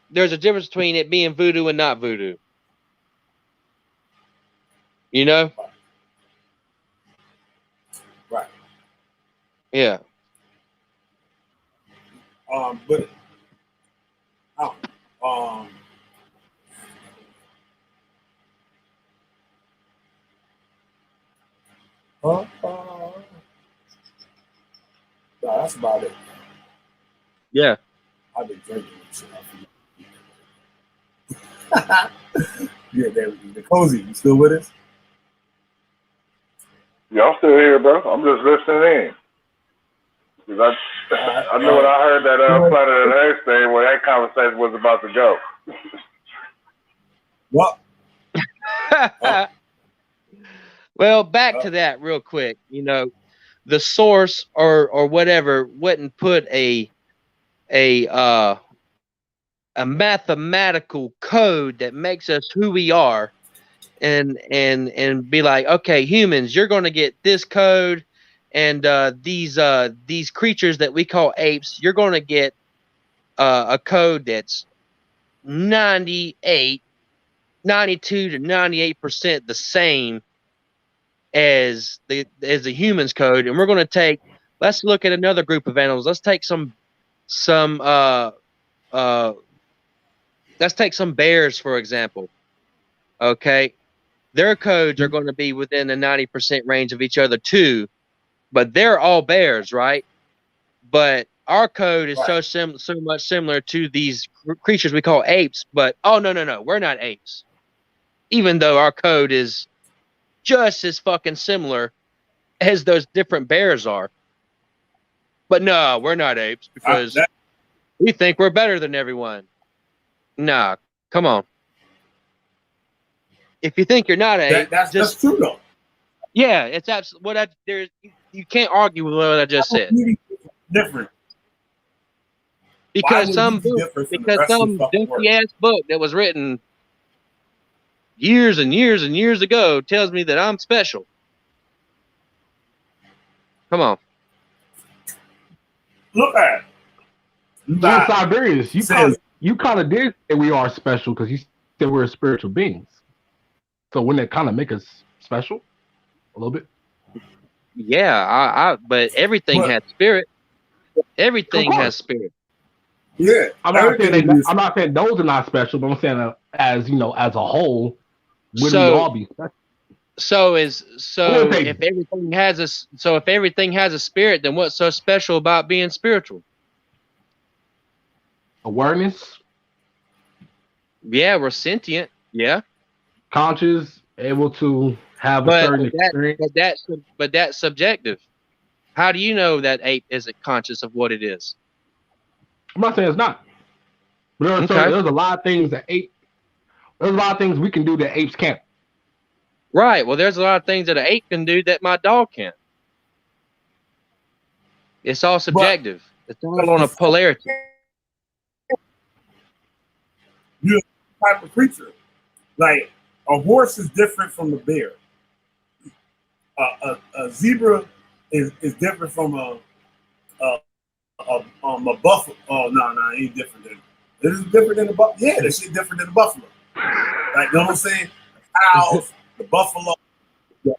D: there's a difference between it being voodoo and not voodoo. You know?
A: Right.
D: Yeah.
A: But no, that's about it.
D: Yeah.
A: I've been drinking and shit. Yeah, there we go. The Cozy, you still with us?
C: Yeah, I'm still here, bro. I'm just listening in. Because I know what I heard that Planet of the Earth thing where that conversation was about to go.
A: What?
D: Well, back to that real quick. You know, the source or whatever wouldn't put a mathematical code that makes us who we are, and be like, okay, humans, you're going to get this code, and these creatures that we call apes, you're going to get a code that's 92 to 98% the same as the humans code. And we're going to take, let's look at another group of animals. Let's take some let's take some bears, for example. Okay. Their codes are going to be within the 90% range of each other too, but they're all bears, right? But our code is so much similar to these creatures we call apes, but oh no, we're not apes. Even though our code is just as fucking similar as those different bears are. But no, we're not apes because we think we're better than everyone. Nah, come on. If you think you're not ape,
A: that's true though.
D: Yeah, it's absolutely you can't argue with what I just said.
A: Different.
D: Because some dusty ass book that was written years and years and years ago tells me that I'm special. Come on.
A: Look at it.
F: Siberius, you kind of did say we are special because you said we're spiritual beings. So wouldn't it kind of make us special a little bit?
D: Yeah, but everything has spirit. Everything has spirit.
A: Yeah,
F: I'm not saying those are not special, but I'm saying as you know, as a whole, wouldn't we all be special?
D: If everything has a spirit, then what's so special about being spiritual?
F: Awareness.
D: Yeah, we're sentient. Yeah.
F: Conscious, able to have a certain experience.
D: But that's subjective. How do you know that ape isn't conscious of what it is?
F: I'm not saying it's not. But there's a lot of things there's a lot of things we can do that apes can't.
D: Right. Well, there's a lot of things that an ape can do that my dog can't. It's all subjective. It's all on a polarity.
A: You're a type of creature. Like a horse is different from a bear. A zebra is different from a buffalo. Oh no, it ain't different than. This is different than the buffalo. Yeah, this shit different than the buffalo. Like, you know what I'm saying? The cows, the buffalo, the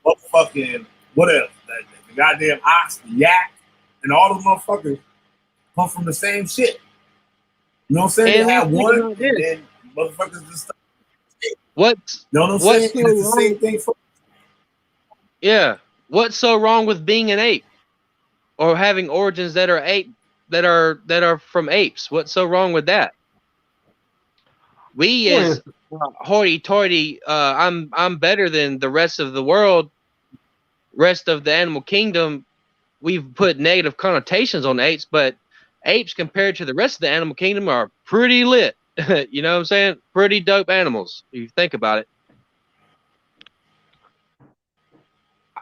A: motherfucking what else? The goddamn ox, the yak, and all those motherfuckers come from the same shit. You know what I'm saying?
D: And
A: They have one,
D: about
A: and
D: this.
A: then motherfuckers just.
D: What's
A: You know what I'm
D: what's
A: saying?
D: so
A: And it's the
D: wrong?
A: same thing for.
D: Yeah. What's so wrong with being an ape or having origins that are ape that are from apes? What's so wrong with that? We
F: Well,
D: as hoity-toity, I'm better than the rest of the world, rest of the animal kingdom. We've put negative connotations on apes, but apes compared to the rest of the animal kingdom are pretty lit. You know what I'm saying? Pretty dope animals, if you think about it.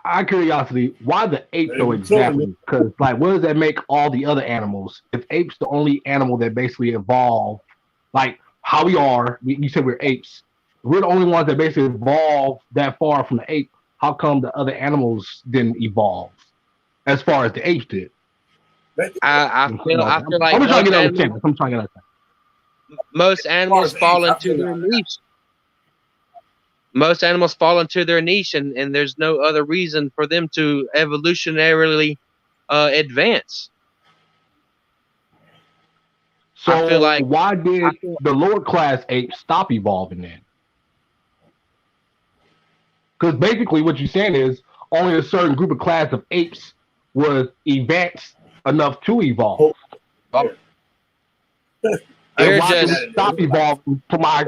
F: out of curiosity, why the ape
A: They
F: though
A: be killing
F: exactly? Because like, what does that make all the other animals? If ape's the only animal that basically evolved, like how we are, you said we're apes. We're the only ones that basically evolved that far from the ape. How come the other animals didn't evolve as far as the apes did?
D: I feel like
F: I'm just trying to
D: most
F: get
D: animals,
F: understanding. I'm trying to get
D: most animals
A: apes,
D: fall
A: I
D: into
A: feel
D: their
A: like that.
D: niche. Most animals fall into their niche, and there's no other reason for them to evolutionarily advance.
F: So
D: I feel like
F: why did the lower class apes stop evolving then? Because basically what you're saying is only a certain group of class of apes was advanced enough to evolve.
A: Yeah.
F: And
D: They're
F: why did
D: just
F: we stop evolving to my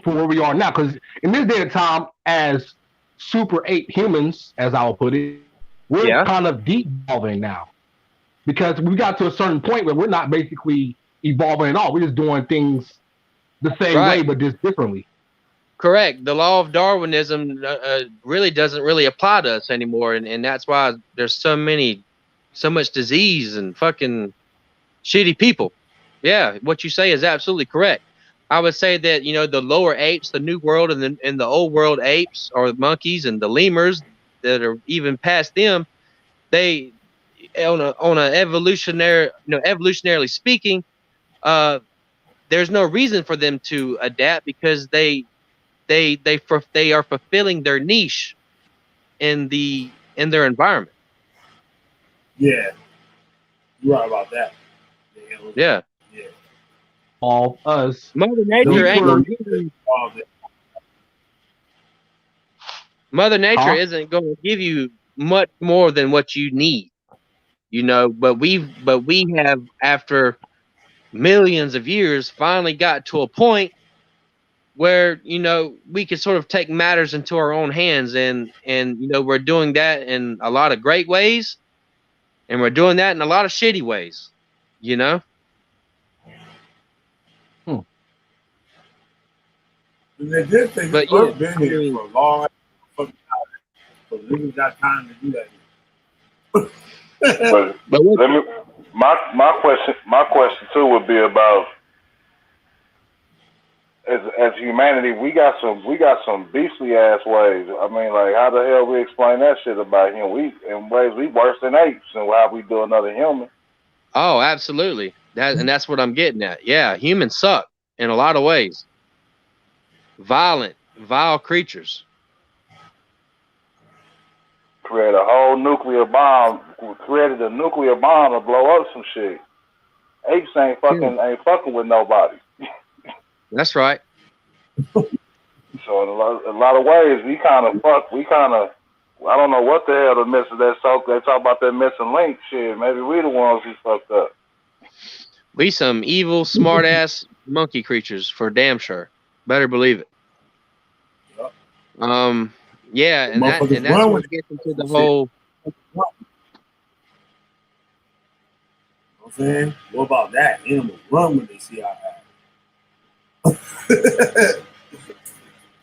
F: for where we are now? Because in this day and time, as super ape humans, as I will put it, we're
D: Yeah.
F: kind of devolving now. Because we got to a certain point where we're not basically evolving at all. We're just doing things the same
D: Right.
F: way, but just differently.
D: correct. The law of Darwinism really doesn't really apply to us anymore, and that's why there's so much disease and fucking shitty people. Yeah, what you say is absolutely correct. I would say that the lower apes, the new world, and the old world apes, or the monkeys and the lemurs that are even past them, they on a evolutionarily speaking, there's no reason for them to adapt because they are fulfilling their niche in their environment.
A: Yeah, you're right about that.
D: Yeah.
A: Yeah.
F: All us.
D: Mother Nature ain't gonna give you, Mother Nature isn't going to give you much more than what you need, but we have, after millions of years, finally got to a point where we can sort of take matters into our own hands, and we're doing that in a lot of great ways, and we're doing that in a lot of shitty ways.
A: And the good thing
D: But
A: is,
D: yeah,
A: Earth been here for a long fucking time, so niggas got time to do that.
C: But let me. My question too would be about as humanity, we got some beastly ass ways. I mean, like, how the hell we explain that shit about him? We in ways we worse than apes, and how we do another human.
D: Oh, absolutely. That's what I'm getting at. Yeah, humans suck in a lot of ways. Violent, vile creatures.
C: Created a nuclear bomb to blow up some shit. Apes ain't fucking with nobody.
D: That's right.
C: So in a lot of ways, we kind of I don't know what the hell they talk about that missing link shit. Maybe we the ones who fucked up.
D: We some evil, smart ass monkey creatures for damn sure. Better believe it. Yeah, and that's what gets into the whole.
A: I'm saying, what about that? Animals run when they see our ass.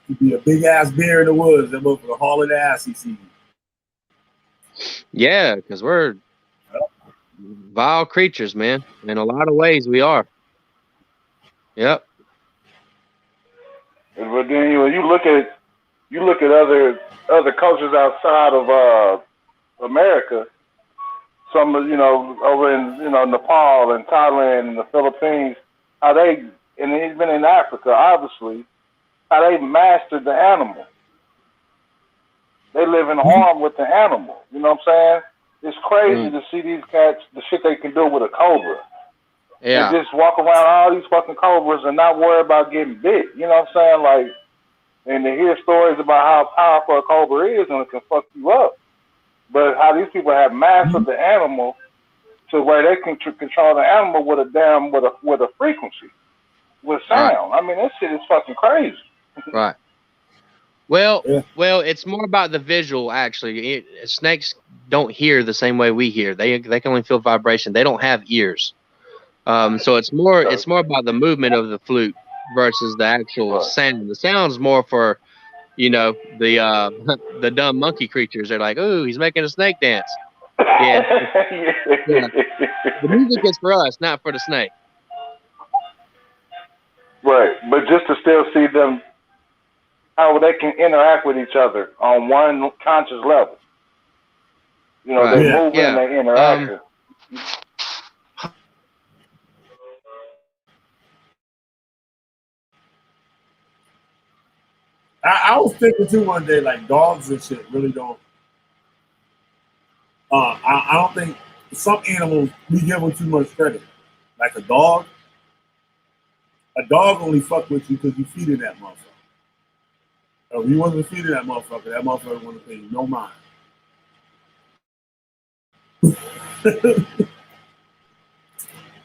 A: Could be a big ass bear in the woods. That motherfucker hauling ass he sees.
D: Yeah, because we're vile creatures, man. In a lot of ways, we are. Yep.
G: But then you look at other cultures outside of America. Some over in Nepal and Thailand and the Philippines, how they, and he's been in Africa obviously, how they mastered the animal. They live in harm with the animal. You know what I'm saying? It's crazy to see these cats, the shit they can do with a cobra.
D: Yeah.
G: They just walk around all these fucking cobras and not worry about getting bit. You know what I'm saying? Like, and to hear stories about how powerful a cobra is and it can fuck you up. But how these people have mastered the animal to where they can control the animal with a frequency, with sound. Right. I mean, that shit is fucking crazy.
D: Right. Well, it's more about the visual actually. Snakes don't hear the same way we hear. They can only feel vibration. They don't have ears. So it's more about the movement of the flute versus the actual sound. The sound's more for, the dumb monkey creatures. They're like, "Ooh, he's making a snake dance." Yeah. The music is for us, not for the snake.
G: Right, but just to still see them, how they can interact with each other on one conscious level. They move and they interact.
A: I was thinking too one day, like dogs and shit really don't. I don't think some animals we give them too much credit. Like a dog only fuck with you because you feeding that motherfucker. So if you wasn't feeding that motherfucker wouldn't pay you no mind.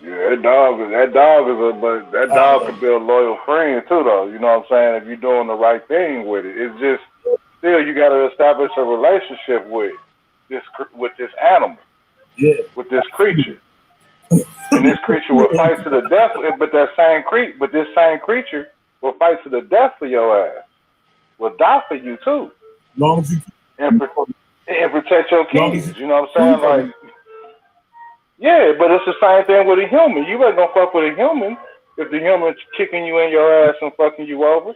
G: Yeah, that dog can be a loyal friend too, though. You know what I'm saying? If you're doing the right thing with it, it's just still you got to establish a relationship with this animal, with this creature, and this creature will fight to the death. But this same creature will fight to the death for your ass. Will die for you too.
A: Long as you
G: and protect your kids. You know what I'm saying? Like. Yeah, but it's the same thing with a human. You ain't gonna fuck with a human if the human's kicking you in your ass and fucking you over.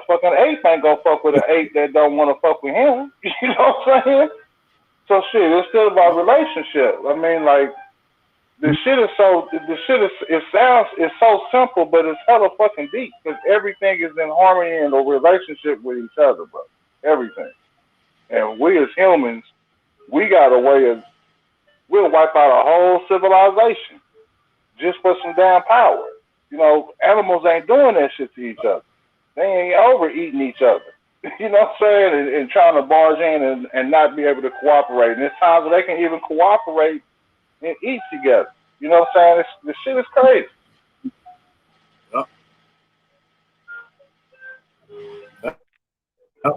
G: Fucking ape ain't gonna fuck with an ape that don't want to fuck with him. You know what I'm saying? So shit, it's still about relationship. I mean, like it's so simple, but it's hella fucking deep because everything is in harmony and a relationship with each other, bro. Everything. And we as humans, we got a way of. We'll wipe out a whole civilization just for some damn power. Animals ain't doing that shit to each other. They ain't overeating each other. You know what I'm saying? And trying to barge in and not be able to cooperate. And there's times where they can even cooperate and eat together. You know what I'm saying? This shit is crazy.
A: Yep.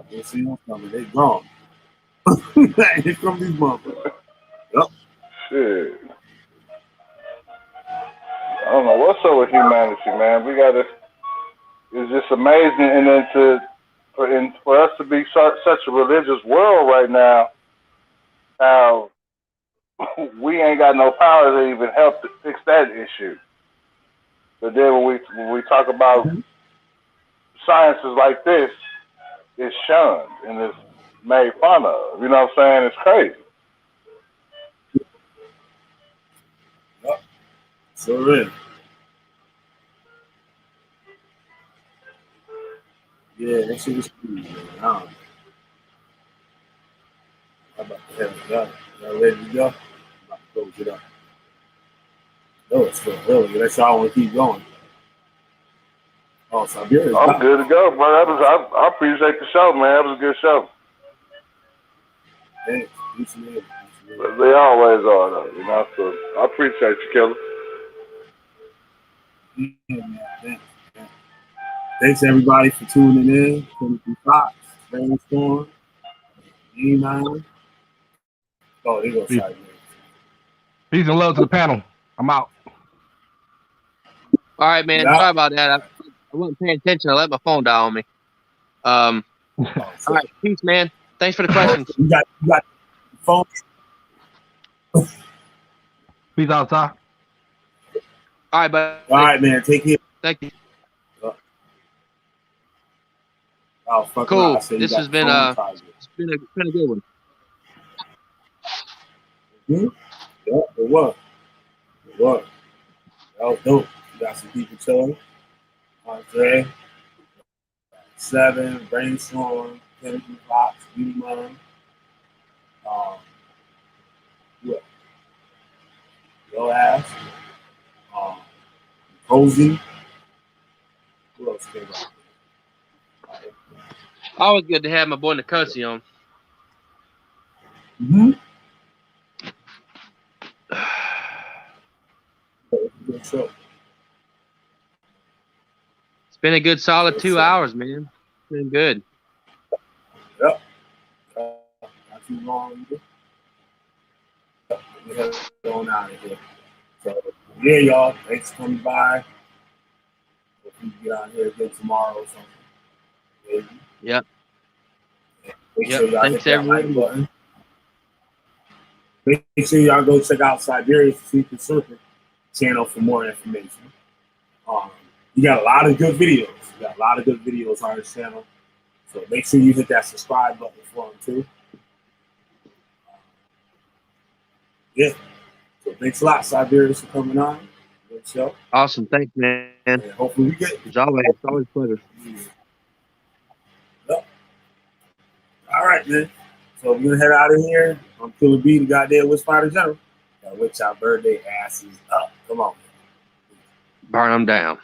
A: You see what's coming. They gone. Here come these motherfuckers. Yep.
G: Shit. I don't know what's up with humanity, man. It's just amazing, and then for us to be such a religious world right now, how we ain't got no power to even help to fix that issue. But then when we talk about sciences like this, it's shunned and it's made fun of. You know what I'm saying? It's crazy.
A: So is. Yeah, that shit is cool, man. How about the hell you got? Y'all ready to go? I'm about to close it up. No, it's still early. That's y'all want to keep going. Oh, Siberia's
G: I'm good to go, bro. I appreciate the show, man. That was a good show.
A: Thanks.
G: They always are, though. So I appreciate you, Killer.
A: Yeah, man. Thanks everybody for tuning in. 23 Fox, Brainstorm, E9. Oh, they go side.
F: Peace and love to the panel. I'm out.
D: All right, man. Sorry about that. I wasn't paying attention. I let my phone die on me. All right, peace, man. Thanks for the questions.
A: You got the phone.
F: Peace out, Ty.
D: All right, buddy.
A: All right, man. Take care.
D: Thank you.
A: Oh, fuck
D: Cool.
A: around. I said you
D: This
A: got
D: has
A: the
D: been
A: phone charger.
D: it's been a good one.
A: Hmm? Yeah, it was. It was. That was dope. You got some people chilling. Andre, 7, Brainstorm, Kennedy Fox, Beauty Man. Yeah. Yo ass. Cozy. Who else came out?
D: Always good to have my boy Nkosi on.
A: Mm-hmm. Good show.
D: It's been a good solid
A: Good
D: 2
A: show.
D: hours, man. It's been good.
A: Yep. Not too long either. We head on out of here. So, yeah, y'all. Thanks for coming by. Hope you get out here again tomorrow or something. Maybe.
D: Yep.
A: Make
D: Yep.
A: sure y'all
D: Thanks
A: hit that like
D: everyone.
A: button. Make sure y'all go check out Siberia's Secret Serpent channel for more information. You got a lot of good videos. You got a lot of good videos on his channel. So make sure you hit that subscribe button for him too. Yeah. So thanks a lot, Siberius, for coming on. Good show.
D: Awesome. Thanks, man.
A: And hopefully we get.
D: As always, always a pleasure.
A: Yep. All right, man. So we're gonna head out of here. I'm Killer B, the goddamn Witch Fighter General. Got witch our birthday asses up. Come on.
D: Burn them down.